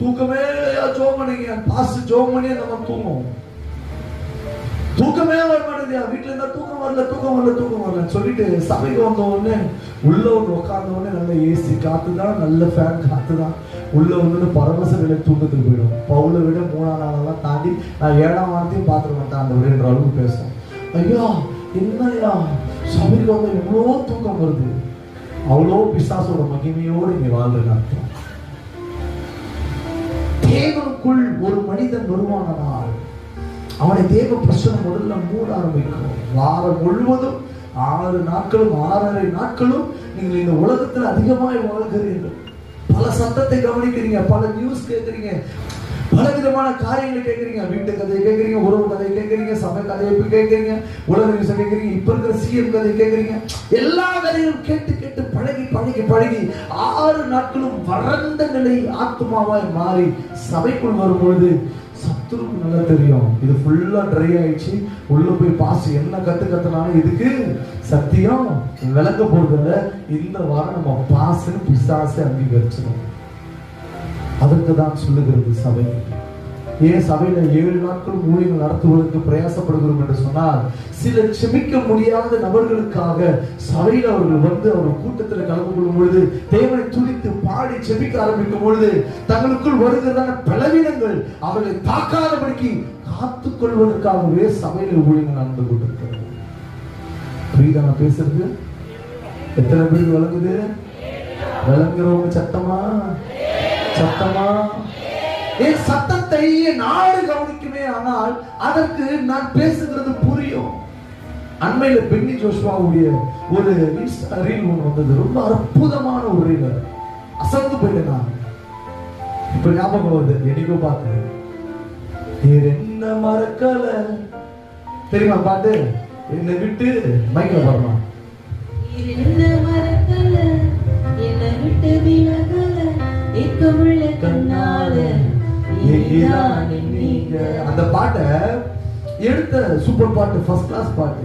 தூக்கமே ஐயா ஜோம் பண்ணீங்க, பாஸ் ஜோம் பண்ணி நம்ம தூங்கும், தூக்கமே வர மாட்டேங்குது, வீட்டுல இருந்தா தூக்கம் வரல சொல்லிட்டு சபைக்கு வந்த உடனே உள்ள வந்து உட்கார்ந்த உடனே நல்ல ஏசி காத்துதான், நல்ல ஃபேன் காத்துதான், உள்ள வந்து பரவச நிலை தூக்கத்துக்கு போயிடும். பவுலை விட 3ஆம் நாளெல்லாம் தாண்டி நான் 7ஆம் வாரத்தையும் பார்த்துக்க மாட்டேன் அந்த ஒரேன்ற அளவுக்கு பேசும். ஐயா என்னையா சபைக்கு வந்து இவ்வளோ தூக்கம் வருது, அவ்வளோ பிசாசோட மகிமையோடு இங்க வாழ்றேன்னு அர்த்தம். தேவனுக்குள் ஒரு மனிதன் வருமானால் அவனை தேவ பிரசனம் முதல்ல மூட ஆரம்பிக்கும். வாரம் முழுவதும் 6 நாட்களும் 6.5 நாட்களும் நீங்கள் இந்த உலகத்தில் அதிகமாய் வாழ்கிறீர்கள். பல சத்தத்தை கவனிக்கிறீங்க, பல நியூஸ் கேட்கிறீங்க, பலவிதமான காரியங்களை கேட்கறீங்க. வீட்டு கதையை கேட்கறீங்க, உறவு கதையை கேட்கறீங்க, சமய கதையை கேட்கறீங்க, உலக நியூஸ் கேட்கறீங்க, இப்ப இருக்கிற சிஎம் கதையை கேட்கறீங்க. எல்லா கதையும் கேட்டு கேட்டு பழகி பழகி பழகி 6 நாட்களும் வறண்ட நிலை ஆத்மாவாய் மாறி சபைக்குள் வரும்பொழுது சத்துருக்கு நல்லா தெரியும், இது ஃபுல்லா ட்ரை ஆயிடுச்சு. உள்ள போய் பாஸ் என்ன கத்துனாலும் இதுக்கு சத்தியம் விளக்க போறதில்ல. இந்த வாரம் நம்ம பாஸ்ன்னு பிசாசு அங்கீகரிச்சிடும். அதற்கு தான் சொல்லுகிறது சபை. ஏன் சபையில 7 நாட்கள் ஊழியர்கள் நடத்துவதற்கு பிரயாசப்படுகிறோம் என்று சொன்னால், சில செபிக்க முடியாத நபர்களுக்காக சபையில் அவர்கள் வந்து அவர் கூட்டத்தில் கலந்து கொள்ளும் பொழுது, தேவனை துதித்து பாடி செபிக்க ஆரம்பிக்கும் பொழுது, தங்களுக்குள் வருகிறதான பலவீனங்கள் அவர்களை தாக்காதபடிக்கு காத்துக் கொள்வதற்காகவே சபையில ஊழியர்கள் நடந்து கொண்டிருக்கிறது. புரியுதா நான் பேசுறது? எத்தனை பேருக்கு விளங்குது? விளங்குறவங்க சத்தமா சத்தமா? என் சத்தத்தை நாடு கவனிக்குமே, ஆனால் அதற்கு நான் பேசுகிறது புரியும். அண்மையில பென்னி ஜோஷுவாவுடைய ஒரு இன்ஸ்டா ரீல் ஒன்று வந்தது. ரொம்ப அற்புதமான ஒரு ரீல். அசந்து போயிட்டேன் நான். இப்ப ஞாபகம் வருது, என்னைக்கோ பார்த்தேன். என்ன மறக்கல தெரியுமா பாட்டு? என்னை விட்டு மைக்ல பாடலாம். என்ன மறக்கல, என்னை விட்டு விலகல, ஏக்கமுள்ள கண்ணால நீங்க. அந்த பாட்டை எடுத்த சூப்பர் பாட்டு, ஃபர்ஸ்ட் கிளாஸ் பாட்டு.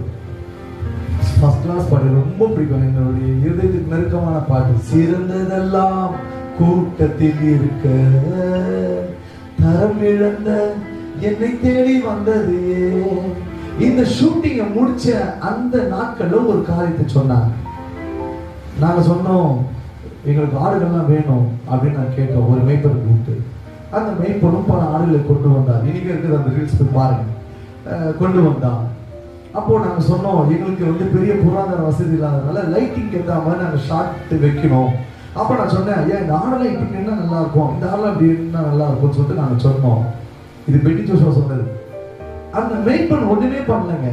ஃபர்ஸ்ட் கிளாஸ் பாட்டு ரொம்ப பிடிக்கும். என்னுடைய இருதயத்துக்கு நெருக்கமான பாட்டு. சிறந்ததெல்லாம் கூட்டத்தில் இருக்க, தரம் இழந்த என்னை தேடி வந்தது. இந்த ஷூட்டிங்கை முடிச்ச அந்த நாட்கள்ல ஒரு காரியத்தை சொன்னாங்க. நாங்க சொன்னோம், எங்களுக்கு ஆடுகள்லாம் வேணும் அப்படின்னு நான் கேட்டோம். ஒரு மேய்ப்பரை கூப்பிட்டு அந்த மேய்ப்பனும் பல ஆடுகளை கொண்டு வந்தார். இன்னைக்கு இருக்கிற அந்த ரீல்ஸ் போய் பாருங்க, கொண்டு வந்தான். அப்போ நாங்க சொன்னோம், எங்களுக்கு வந்து பெரிய பொருளாதார வசதி இல்லாதனால லைட்டிங் ஏற்ற மாதிரி நாங்கள் ஷார்ட் வைக்கணும். அப்போ நான் சொன்னேன், ஏன் இந்த ஆடெல்லாம் இப்படி நின்னா நல்லா இருக்கும், இந்த ஆடெல்லாம் இப்படி இருந்தா நல்லா இருக்கும்னு சொல்லிட்டு நாங்கள் சொன்னோம். இது பெட்டி ஜோஷுவா சொன்னது. அந்த மேய்ப்பன் ஒண்ணுமே பண்ணலங்க.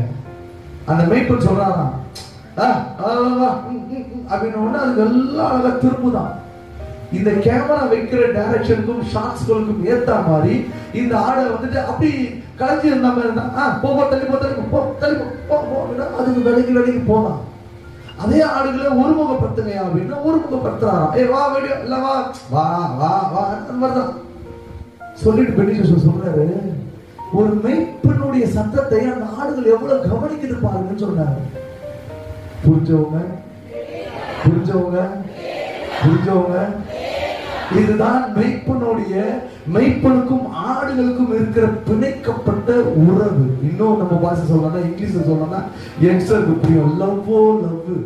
அந்த மேய்ப்பன் சொல்றாராம் அப்படின்னு ஒண்ணு, அதுக்கு எல்லாம் அழகா திரும்புதான். இந்த கேமரா வைக்கிற டைரக்ஷனுக்கும் ஷாட்ஸ்களுக்கும் ஏத்த மாதிரி இந்த ஆடை வந்துட்டு அப்படி கலைஞ்சி இருந்த மாதிரி இருந்தா, போ தள்ளி போ தள்ளி போ தள்ளி போ, அதுக்கு விலகி போதான். அதே ஆடுகளை ஒருமுகப்படுத்துங்க அப்படின்னா ஒருமுகப்படுத்துறாராம். ஏ வா வீடியோ இல்ல வா வா வா வா அந்த மாதிரிதான் சொல்லிட்டு பெட்டி சொல்றாரு, ஒரு மெய்ப்பெண்ணுடைய சத்தத்தை அந்த ஆடுகள் எவ்வளவு கவனிக்குது பாருங்கன்னு சொன்னாரு. புரிஞ்சவங்க புரிஞ்சவங்க புரிஞ்சவங்க. இதுதான் மெய்ப்பனுடைய, மெய்ப்பனுக்கும் ஆடுகளுக்கும் இருக்கிற பிணைக்கப்பட்ட உறவு. இன்னும் நம்ம பாஷை சொல்லணும்னா, இங்கிலீஷ்ல சொல்லணும்னா யங்ஸ்டருக்கு புரியும், லவ்வோ லவ்.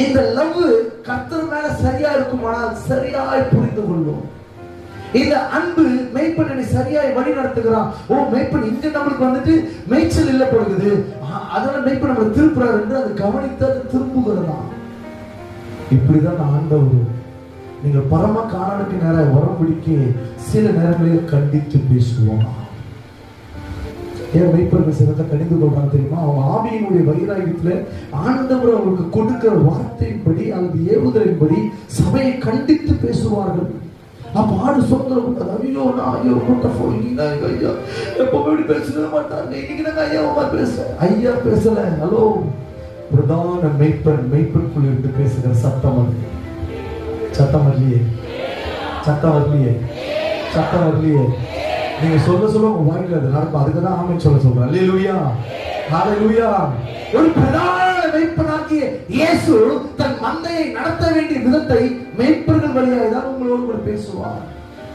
இந்த லவ் கர்த்தர் மேல சரியா இருக்குமானால் சரியாய் புரிந்து கொள்ளும். இந்த அன்பு மெய்ப்பனை சரியாய் வழி நடத்துகிறான். ஓ மெய்ப்பன் இங்க நம்மளுக்கு வந்துட்டு மேய்ச்சல் இல்ல போடுகிறது, அதனால மெய்ப்பன் நம்மளை திருப்புறாரு என்று அதை கவனித்து அது திரும்புகிறதா. இப்படிதான் ஆண்டவர் நீங்கள் பரம காரணத்துக்கு நேராக வரம் பிடிக்க சில நேரங்களில் கண்டித்து பேசுவோம். ஏன் மெய்ப்பர்கள் சிலத்தை கடிந்து கொள்றாங்க தெரியுமா? அவங்க ஆவியினுடைய வைராகியத்துல ஆண்டவர் அவர்களுக்கு கொடுக்கிற வார்த்தையின்படி அல்லது ஏவுதலின்படி சபையை கண்டித்து பேசுவார்கள். அப்ப ஆடு சுதந்திரம், ஐயோ நான் ஐயோ கூட்ட போறீங்க ஐயா எப்பவுமே பேசவே மாட்டாங்க, இன்னைக்கு நாங்க ஐயா பேச ஐயா பேசல. ஹலோ, பிரதான மெய்ப்பனுக்குள் இருந்து பேசுகிற சத்தம் அது. சத்தம் வரலையே, சத்தம் வரலையே, சத்தம் வரலையே. நீங்க சொல்ல உங்க வாழ்க்கையில அது நடக்கும். அதுக்குதான் ஆமென் சொல்றேன். அல்லேலூயா, ஹalleluya. ஒரு பிரதான மெய்ப்பனாகிய இயேசு தன் மந்தையை நடத்த வேண்டிய விதத்தை மெய்ப்பர்கள் வழியாக தான் உங்களோடு கூட பேசுவார்.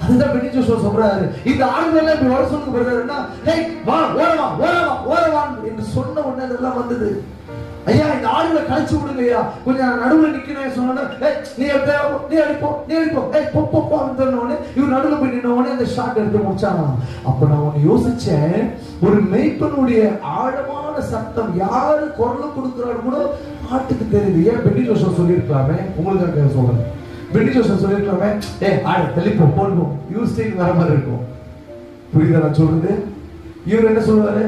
அதுதான் பெட்டி ஜோஷுவா சொல்றாரு. இந்த ஆடுகள் இப்படி வர சொல்லுங்க பிரதர்னா, டேய் வா ஓரவா ஓரவா ஓரவா என்று சொன்ன உடனே அதெல்லாம் வந்தது. ஐயா இந்த ஆடுகளை கழிச்சு விடுங்க ஐயா, கொஞ்சம் நடுவில் நிக்கணும் சொன்ன, நீ அடிப்போ இவர் நடுவில் போய் நின்னவனே அந்த ஷாட் எடுத்து முடிச்சாங்க. அப்ப நான் ஒண்ணு யோசிச்சேன், ஒரு மெய்ப்பனுடைய ஆழமான சத்தம் யாரு குரல் கொடுக்கிறாரு கூட ஆட்டுக்கு தெரியுது. ஏன் பெட்டி ஜோஷுவா சொல்லியிருக்கலாமே, உங்களுக்கு சொல்றேன், பெட்டி ஜோஷுவா சொல்லியிருக்கலாமே, ஆடு தெளிப்போ போடுவோம், இவர் ஸ்டைல் வர மாதிரி இருக்கும். புரியுதா நான் சொல்றது? இவர் என்ன சொல்லுவாரு,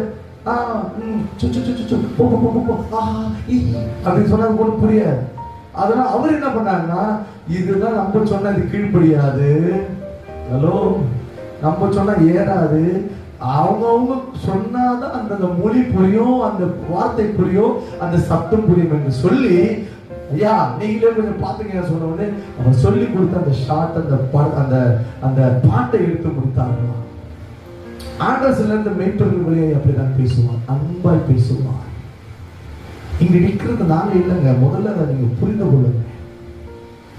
அப்படின்னு சொன்னா கூட புரியாது. அதனால அவர் என்ன பண்ணாங்கன்னா, இதுதான் நம்ம சொன்ன இது கீழ்ப்படியாது. ஹலோ, நம்ம சொன்னா ஏறாது. அவங்க சொன்னாதான் அந்த மொழி புரியும், அந்த வார்த்தை புரியும், அந்த சத்தம் புரியும் என்று சொல்லி, ஐயா நீங்களே கொஞ்சம் பாத்துக்க சொன்ன உடனே அவர் சொல்லி கொடுத்த அந்த ஷார்ட், அந்த அந்த பாட்டை எடுத்து கொடுத்தாங்க. ஆண்டவர் சில இந்த மெய்ப்பர்கள் வழியை அப்படிதான் பேசுவார், அன்பாய் பேசுவார். இங்க நிற்கிறது நாங்க இல்லைங்க, முதல்ல அதை நீங்க புரிந்து கொள்ளுங்க.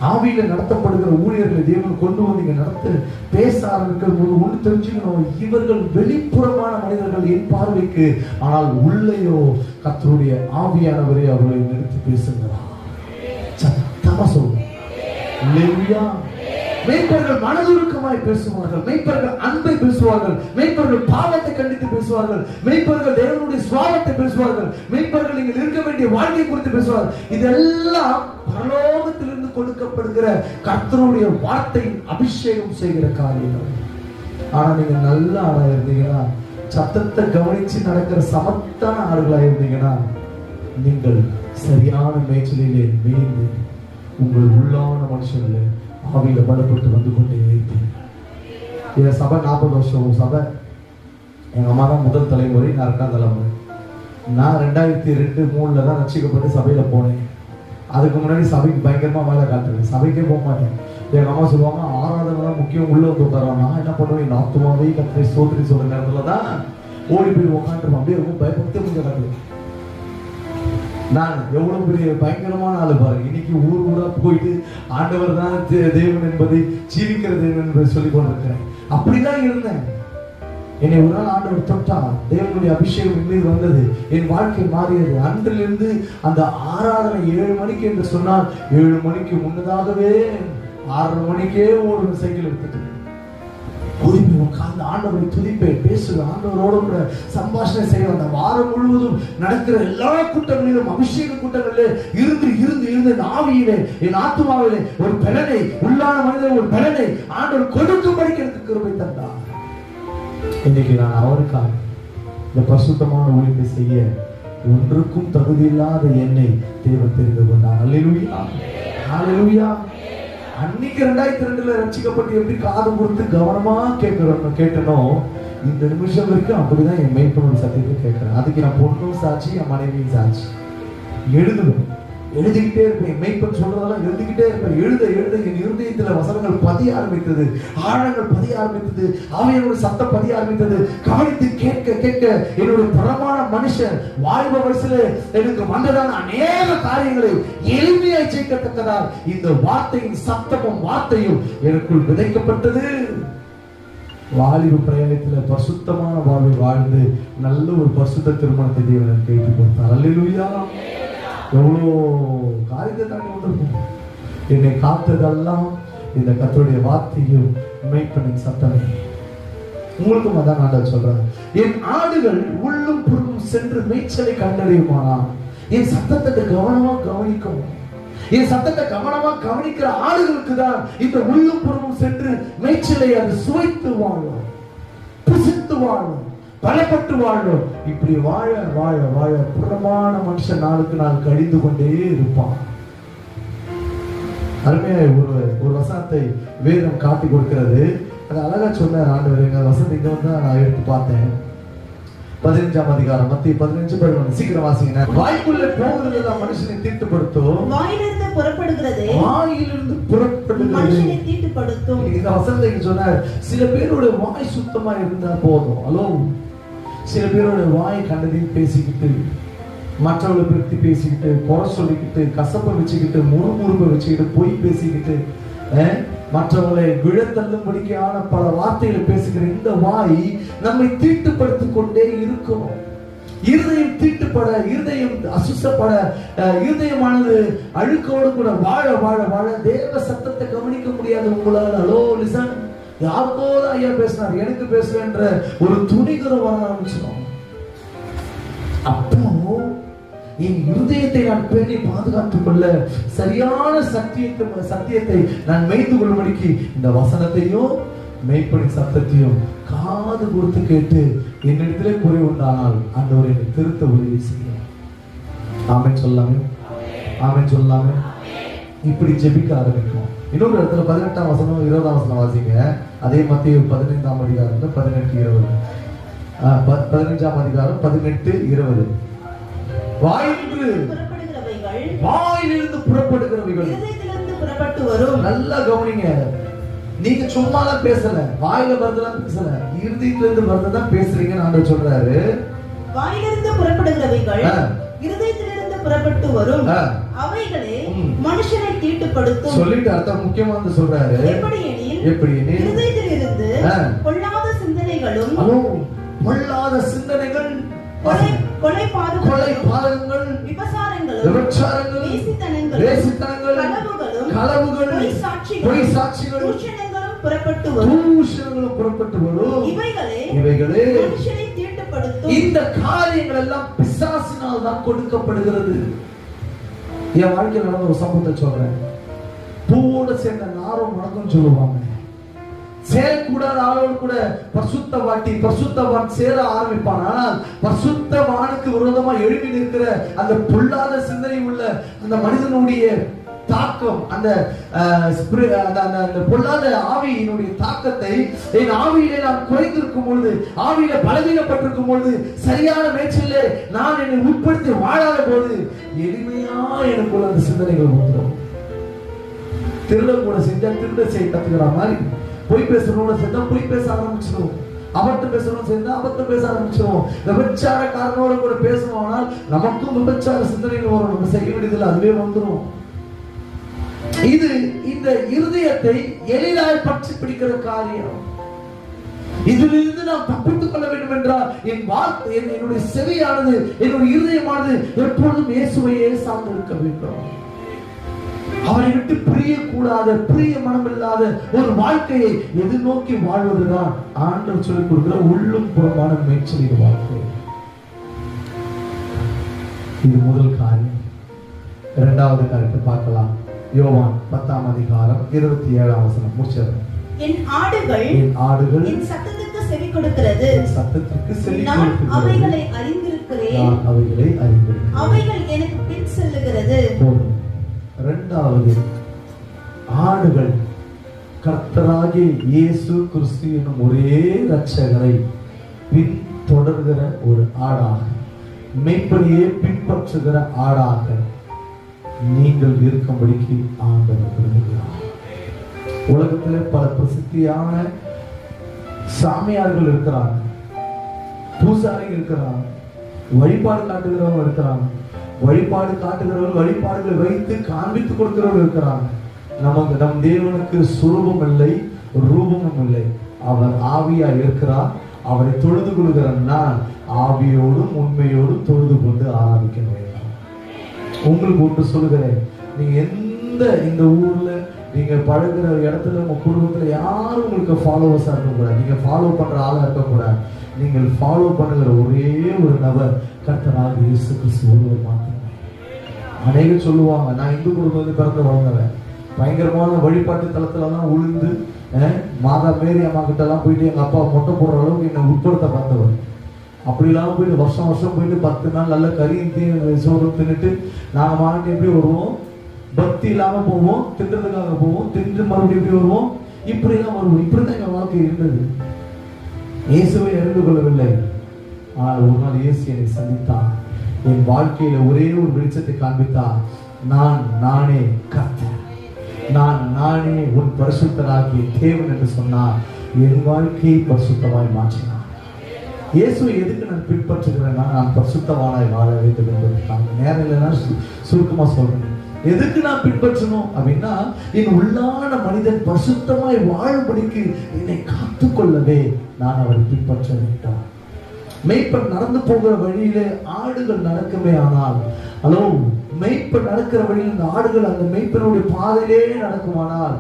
ஆவியில நடத்தப்படுகிற ஊழியர்களை தேவன் கொண்டு வந்து இங்க நடத்த பேச ஆரம்பிக்கிற போது ஒண்ணு தெரிஞ்சுக்கணும், இவர்கள் வெளிப்புறமான மனிதர்கள் என் பார்வைக்கு, ஆனால் உள்ளேயோ கர்த்தருடைய ஆவியானவரே அவர்களை நிறுத்தி பேசுகிறார். சத்தமா சொல்லுங்க. அல்லேலூயா. மெய்ப்பர்கள் மனதுருக்கமாய் பேசுவார்கள், மெய்ப்பர்கள் அன்பை பேசுவார்கள், மெய்ப்பர்கள் பாவத்தை கண்டித்து பேசுவார்கள், மெய்ப்பர்கள் தேவனுடைய சுவாபத்தை பேசுவார்கள், மெய்ப்பர்கள் நீங்கள் இருக்க வேண்டிய வாழ்க்கை குறித்து பேசுவார்கள். இதெல்லாம் பரலோகத்திலிருந்து கொடுக்கப்படுகிற கர்த்தருடைய வார்த்தையின் அபிஷேகம் செய்கிற காரியங்கள். ஆனா நீங்க நல்ல ஆளா இருந்தீங்கன்னா, சத்தத்தை கவனிச்சு நடக்கிற சமத்தான ஆளுகளா இருந்தீங்கன்னா, நீங்கள் சரியான மேய்ச்சலிலே மேய்ந்து உங்கள் உள்ளான மனுஷங்களே ஆவியில பலப்பட்டு வந்து கொண்டே இருப்பீங்க. என் சபை 40 வருஷம் சபை. எங்க அம்மா தான் முதல் தலைமுறை, நான் 2ஆம் தலைமுறை. நான் 2002-3 தான் ரட்சிக்கப்பட்டு சபையில போனேன். அதுக்கு முன்னாடி சபைக்கு பயங்கரமா வேலை காட்டுறேன், சபைக்கே போக மாட்டேன். எங்க அம்மா சொல்லுவாங்க ஆராதனை தான் முக்கியம், உள்ள வந்து உட்காருவாங்க. நான் என்ன பண்ணுவேன், என் ஆத்துமாவே கர்த்தரை ஸ்தோத்திரி சொல்ற நேரத்துல தான் ஓடி போய் உட்காந்துருவோம். அப்படியே ரொம்ப பயப்பட்டு முடிஞ்ச காட்டுவேன். நான் எவ்வளவு பெரிய பயங்கரமான ஆளு பாருங்க. இன்னைக்கு ஊர் ஊரா போயிட்டு ஆண்டவர் தான் தேவன் என்பதை ஜீவிக்கிற தேவன் என்பதை சொல்லிக் கொண்டிருக்கிறேன். அப்படிதான் இருந்தேன். என்னை ஒரு நாள் ஆண்டவர் தொட்டார், தேவனுடைய அபிஷேகம் என் மீது வந்தது, என் வாழ்க்கை மாறியது. அன்றிலிருந்து அந்த ஆராதனை 7 மணிக்கு என்று சொன்னால் 7 மணிக்கு முன்னதாகவே 6:30 மணிக்கே ஒரு சைக்கிள் எடுத்துட்டு உரிமை உட்கார்ந்து ஆண்டவரை துதிப்பேன், பேசுவேன், ஆண்டவரோடு கூட சம்பாஷணை செய்வேன். அந்த வாரம் முழுவதும் நடக்கிற எல்லா கூட்டங்களிலும், அபிஷேக கூட்டங்களிலே இருந்து இருந்து இருந்து ஆவியிலே, என் ஆத்துமாவிலே ஒரு பலனை, உள்ளான மனிதன் ஒரு பலனை ஆண்டவர் கொடுக்கும்படிக்கு எனக்கு கிருபை தந்தார். இன்னைக்கு நான் அவருக்காக இந்த பரிசுத்தமான ஊழியத்தை செய்ய ஒன்றுக்கும் தகுதி இல்லாத என்னை தேவன் தெரிந்து கொண்டார். அல்லேலூயா, அல்லேலூயா. அன்னைக்கு 2002 ரட்சிக்கப்பட்டு எப்படி காது கொடுத்து கவனமா கேட்டனோ, இந்த நிமிஷம் வரைக்கும் அப்படிதான் என் மெய்ப்பனோட சத்தியத்தை கேட்கிறேன். அதுக்கு நான் பொண்ணும் சாட்சி, என் மனைவியும் சாட்சி. எழுதுவேன், எழுதிக்கிட்டே இருப்பேன். மெய்ப்பன் சொல்றதெல்லாம் எழுதிக்கிட்டே இருப்பேன். எழுத எழுத என் இருதயத்துல வசனங்கள் பதிய ஆரம்பித்தது, ஆழங்கள் பதிய ஆரம்பித்தது, ஆவியானோட சத்தம் பதிய ஆரம்பித்தது. கவனித்து கேட்க கேட்க என்னுடைய பரமான மனுஷன் வாலிப வயசுல எனக்கு வந்ததான அநேக காரியங்களை எளிமையாய் சேர்க்கத்தக்கதால் இந்த வார்த்தையின் சத்தமும் வார்த்தையும் எனக்குள் விதைக்கப்பட்டது. வாலிப பிரயாணத்துல பரிசுத்தமான வாழ்வை வாழ்ந்து நல்ல ஒரு பரிசுத்த திருமணத்தை தேவன் கேட்டு கொடுத்தார். அல்லேலூயா. எவ்வளோ காரியத்தை தாண்டி வந்திருக்கும். என்னை காத்ததெல்லாம் இந்த கர்த்தருடைய வார்த்தையும் மெய்ப்பனின் சத்தமே. உங்களுக்கும் அதான் ஆண்டவர் சொல்றாரு, என் ஆடுகள் உள்ளும் புறமும் சென்று மேய்ச்சலை கண்டறியுமானா, என் சத்தத்தை கவனமா கவனிக்கும். என் சத்தத்தை கவனமா கவனிக்கிற ஆடுகளுக்கு தான் இந்த உள்ளும் புறமும் சென்று மேய்ச்சலை அது சுவைத்து வாழும், புசித்து வாழும், பலப்பட்டு வாழும். இப்படி வாழ வாழ வாழ புறமான மனுஷன் நாளுக்கு நாள் கழிந்து கொண்டே இருப்பான். அருமையா ஒரு வசனத்தை வேதம் காட்டி கொடுக்கிறது. அது அழகா சொன்னார் ஆண்டவர். எங்க வசனத்தை இங்க வந்து நான் எடுத்து பார்த்தேன். 15ஆம் அதிகாரம் மத்திய 15 சீக்கிரம் வாசிங்க. வாய்க்குள்ள போகிறதெல்லாம் மனுஷனை தீட்டுப்படுத்தும், வாயிலிருந்து புறப்படுகிறது வாயிலிருந்து புறப்படுகிறது மனுஷனை தீட்டுப்படுத்தும். இந்த வசனத்தை சொன்னார். சில பேரோட வாய் சுத்தமா இருந்தா போதும். ஹலோ, சில பேரோட வாய் கண்டதையும் பேசிக்கிட்டு, மற்றவர்களை பற்றி பேசிக்கிட்டு, குறை சொல்லிக்கிட்டு, கசப்பை வச்சுக்கிட்டு, முறுமுறுப்பை வச்சுக்கிட்டு, பொய் பேசிக்கிட்டு, மற்றவர்களை விழத்தள்ளும்படிக்கான பல வார்த்தைகளை பேசுகிற இந்த வாய் நம்மை தீட்டுப்படுத்திக் கொண்டே இருக்கும். இருதயம் தீட்டுப்பட, இருதயம் அசுசப்பட, இருதயமானது அழுக்கோடு கூட வாழ வாழ வாழ தேவ சத்தத்தை கவனிக்க முடியாது உங்களால். ஹலோ லிசன், யாருக்கோ தான் ஐயா பேசினார், எனக்கு பேசுவேன்ற ஒரு துணிகரம் வர ஆரம்பிச்சிடும். அப்போ என் இருதயத்தை நான் பேணி பாதுகாத்துக் கொள்ள, சரியான சத்தியத்தை நான் மேய்த்து கொள்ளும்படிக்கு இந்த வசனத்தையும் மெய்ப்பனின் சத்தத்தையும் காது கொடுத்து கேட்டு என்னிடத்திலே குறை உண்டானால் ஆண்டவர் என்னை திருத்த உதவி செய்யும். ஆமென் சொல்லாமே, ஆமென் சொல்லாமே. இப்படி ஜெபிக்க ஆரம்பிக்கும். இன்னொரு இடத்துல 18ஆம் வசனம் 20ஆம் வசனம் வாசிங்க. அதே மத்தேயு 15ஆம் அதிகாரம் 18-20. 15ஆம் அதிகாரம் 18-20. வாயிலிருந்து புறப்படுகிறவைகள் இருதயத்திலிருந்து புறப்பட்டு வரும். நல்லா கவனிங்க. நீங்க சும்மாலாம் பேசல, வாயில வரதெல்லாம் பேசல, இருதயத்திலிருந்து வரதான் பேசுறீங்கன்னு ஆண்டவர் சொல்றாரு. வாயிலிருந்து புறப்படுகிறவைகள் இருதயத்திலிருந்து புறப்பட்டு வரும், அவைகளே மனுஷனை தீட்டுப்படுத்தும். சொல்லிட்டு அர்த்தம் முக்கியமானது சொல்றாரு. எப்படியெனில் இருதயத்திலிருந்து பொல்லாத சிந்தனைகளும், பொல்லாத சிந்தனைகள், கொலைபாதகங்கள், விபசாரங்களும், வேசித்தனங்களும், களவுகளும், பொய் சாட்சிகளும், தூஷணங்களும் புறப்பட்டு வரும். இவைகளே மனுஷனை தீட்டுப்படுத்தும். இந்த காரியங்கள் எல்லாம் பிசாசினால் தான் கொடுக்கப்படுகிறது. என் வாழ்க்கையில் நடந்த ஒரு சம்பவத்தை சொல்றேன். பூவோட சேர்ந்த நாரும் மணக்கும் சொல்லுவாங்க. சேரக்கூடாத ஆளோடு கூட பரிசுத்தவான் சேர ஆரம்பிப்பான். ஆனால் பரிசுத்தவானுக்கு விரோதமா எழுப்பி நிற்கிற அந்த பொல்லாத சிந்தனை உள்ள அந்த மனிதனுடைய தாக்கம், அந்த பொல்லாத ஆவியினுடைய தாக்கத்தை என் ஆவியிலே நான் குறைந்திருக்கும் பொழுது, ஆவியில பலவீனப்பட்டிருக்கும் பொழுது, சரியான மேய்ச்சலே நான் என்னை உட்படுத்தி வாழாத போது எளிமையா எனக்குள்ள அந்த சிந்தனைகள் வந்துடும். திருட கூட செஞ்சா திருட செய்ய கத்துக்கிற மாதிரி, பொய் பேசணும்னு சேர்ந்தா பொய் பேச ஆரம்பிச்சிடும், அபத்தம் பேசணும் சேர்ந்தா அபத்தம் பேச ஆரம்பிச்சிடும். விபச்சாரக்காரனோட கூட பேசணும், ஆனால் நமக்கும் விபச்சார சிந்தனைகள் வரும். நம்ம செய்ய வேண்டியதில்லை, அதுவே வந்துடும். இது இந்த இருதயத்தை எளிதாய் பற்றி பிடிக்கிற காரியம். இதிலிருந்து நாம் தப்பித்துக் கொள்ள வேண்டும் என்றால் என் வார்த்தை, என்னுடைய செவியானது, என்னுடைய இருதயமானது எப்பொழுதும் இயேசுவையே சார்ந்து இருக்க வேண்டும். அவரை விட்டு பிரியக்கூடாத, பிரிய மனமில்லாத ஒரு வாழ்க்கையை எதிர்நோக்கி வாழ்வதுதான் ஆண்டவர் சொல்லிக் கொடுக்கிற உள்ளும் புறமான மேய்ச்சலின் வாழ்க்கை. இது முதல் காரியம். இரண்டாவது காரியத்தை பார்க்கலாம். யோவான் 10ஆம் அதிகாரம் 27ஆம் வசனம் முடிச்சது. என் ஆடுகள் என் சத்தத்துக்கு செவி கொடுக்கிறது. நான் அவைகளை அறிந்திருக்கிறேன். அவைகள் எனக்கு பின் செல்லுகிறது. இரண்டாவது, ஆடுகள் கர்த்தராகிய இயேசு கிறிஸ்து என்னும் ஒரே இரட்சகரை பின் தொடர்கிற ஒரு ஆடாக, மெய்ப்படியே பின்பற்றுகிற ஆடாக நீங்கள் இருக்கும்படிக்கு ஆண்டவர் விரும்புகிறார். உலகத்தில் பல பிரசித்தியான சாமியார்கள் இருக்கிறாங்க, பூசாரிகள் இருக்கிறாங்க, வழிபாடு காட்டுகிறவங்க இருக்கிறாங்க, வழிபாடு காட்டுகிறவர்கள் வழிபாடுகளை வைத்து காண்பித்துக் கொடுக்கிறவர்கள் இருக்கிறாங்க. நமக்கு நம் தேவனுக்கு சுரூபம் இல்லை, ரூபமும் இல்லை. அவர் ஆவியா இருக்கிறார். அவரை தொழுது கொள்கிற நான் ஆவியோடும் உண்மையோடும் தொழுது கொண்டு ஆராதிக்க வேண்டும். உங்களுக்கு ஒன்று சொல்லுகிறேன், நீங்க இந்த ஊர்ல நீங்க பழகுற இடத்துல உங்க குடும்பத்துல யாரும் உங்களுக்கு ஃபாலோவர்ஸா இருக்கக்கூடாது, நீங்க ஃபாலோ பண்ற ஆளா இருக்கக்கூடாது. நீங்கள் ஃபாலோ பண்ணுகிற ஒரே ஒரு நபர் கர்த்தராகிய இயேசு கிறிஸ்து ஒருவர் மாத்திரமே. அநேகர் சொல்லுவாங்க, நான் இந்து குடும்பத்தில் பிறந்து வளர்ந்தவன், பயங்கரமான வழிபாட்டு தளத்துலலாம் உளுந்து மாதா மேரி அம்மா கிட்ட எல்லாம் போயிட்டு எங்க அப்பா மொட்டை போடுற அளவுக்கு என்னை உட்படுத்த பார்த்தவன். அப்படிலாம் போயிட்டு வருஷம் போயிட்டு 10 நாள் நல்ல கறியும் சோறு தின்னுட்டு நாங்க மாநிலம் எப்படி வருவோம், பக்தி இல்லாம போவோம், தின்றதுக்காக போவோம், தின்று மறுபடியும் எப்படி வருவோம், இப்படிலாம் வருவோம். இப்படிதான் எங்க வாழ்க்கை இருந்தது. இயேசுவை அறிந்து கொள்ளவில்லை. ஆனால் ஒரு நாள் இயேசு என்னை சந்தித்தான், என் வாழ்க்கையில ஒரே ஒரு வெளிச்சத்தை காண்பித்தார். நானே கர்த்தர், நானே உன் பரிசுத்தராகிய தேவன் என்று சொன்னார். என் வாழ்க்கையை பரிசுத்தமாய் மாற்றினார். இயேசுவை எதுக்கு நான் பின்பற்றுகிறேன்னா, நான் பரிசுத்தவானாய் வாழ வேண்டும் என்பதற்காக. நேரம் இல்லைன்னா சுருக்கமா சொல்றேன். எதுக்கு நான் பின்பற்றணும் அப்படின்னா, என் உள்ளான மனிதன் பரிசுத்தமாய் வாழும்படிக்கு என்னை காத்துக்கொள்ளவே நான் அவரை பின்பற்ற வேண்டும். மெய்ப்பன் நடந்து போகிற வழியிலே ஆடுகள் நடக்குமே, ஆனால் மெய்ப்பன் நடக்கிற வழியில் இந்த ஆடுகள் அந்த மெய்ப்பனுடைய பாதையிலே நடக்குமானால்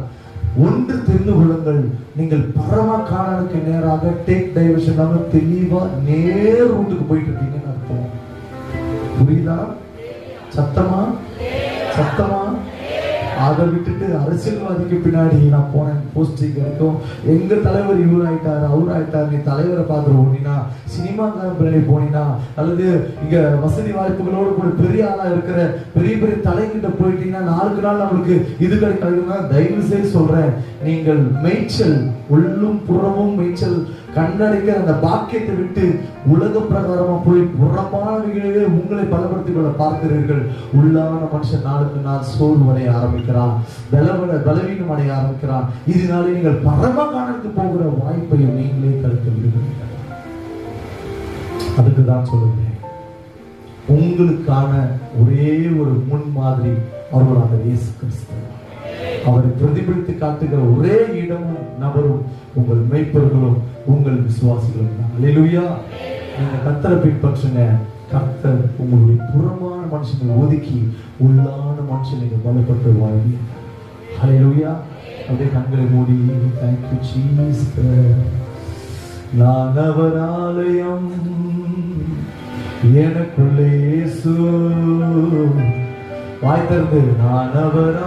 ஒன்று தெரிந்து கொள்ளுங்கள், நீங்கள் பரம காணலுக்கு நேராக டேக் டைவர்ஷன் தெளிவா நேர் ரூட்டுக்கு போயிட்டு இருக்கீங்கன்னு அர்த்தம். புரியுதா? சத்தமா அதை விட்டுட்டு அரசியல்வாதிக்கு பின்னாடி நான் போனேன், போஸ்டிங் கிடைக்கும், எங்க தலைவர் இவர் ஆயிட்டாரு அவர் ஆயிட்டாரு, நீ தலைவரை பார்த்து ஓடினா, சினிமாக்காரன் பின்னாடி போனினா, அல்லது இங்க வசதி வாய்ப்புகளோடு கூட பெரிய ஆளா இருக்கிற பெரிய பெரிய தலைகிட்ட போயிட்டீங்கன்னா நாளுக்கு நாள் நம்மளுக்கு இது கிடைக்கும்னா, தயவு செய்து சொல்றேன், நீங்கள் மேய்ச்சல் உள்ளும் புறமும் மேய்ச்சல் கண்டடைக்கிற அந்த பாக்கியத்தை விட்டு உலக பிரகாரமா போய் புறமானவைகளிலே உங்களை பலப்படுத்திக் கொள்ள பார்க்கிறீர்கள். உள்ளான மனுஷன் நாளுக்கு நாள் சோர்வடைய ஆரம்பிக்கிறான், பலவீனம் அடைய ஆரம்பிக்கிறான். இதனாலே நீங்கள் பரம காணலுக்கு போகிற வாய்ப்பையும் நீங்களே தடுக்க விடுகிறீர்கள். அதுக்கு தான் சொல்லுகிறேன், உங்களுக்கான ஒரே ஒரு முன்மாதிரி அவர்களான இயேசு கிறிஸ்து. அவரை பிரதிபலித்து காட்டுகிற ஒரே இடமும் நபரும் உங்கள் மேய்ப்பர்களும் உங்கள் விசுவாசிகளும் தான். அல்லேலூயா. நீங்க கர்த்தரை பின்பற்றுங்க. கர்த்தர் உங்களுடைய புறமான மனுஷனை ஒதுக்கி உள்ளான மனுஷனை பலப்பட்டு வாழ்வீங்க. அல்லேலூயா. அப்படியே கண்களை மூடி, thank you Jesus. நான் அவர் ஆலயம், எனக்குள்ளே இயேசு. வாய் திறந்து, நான் அவர்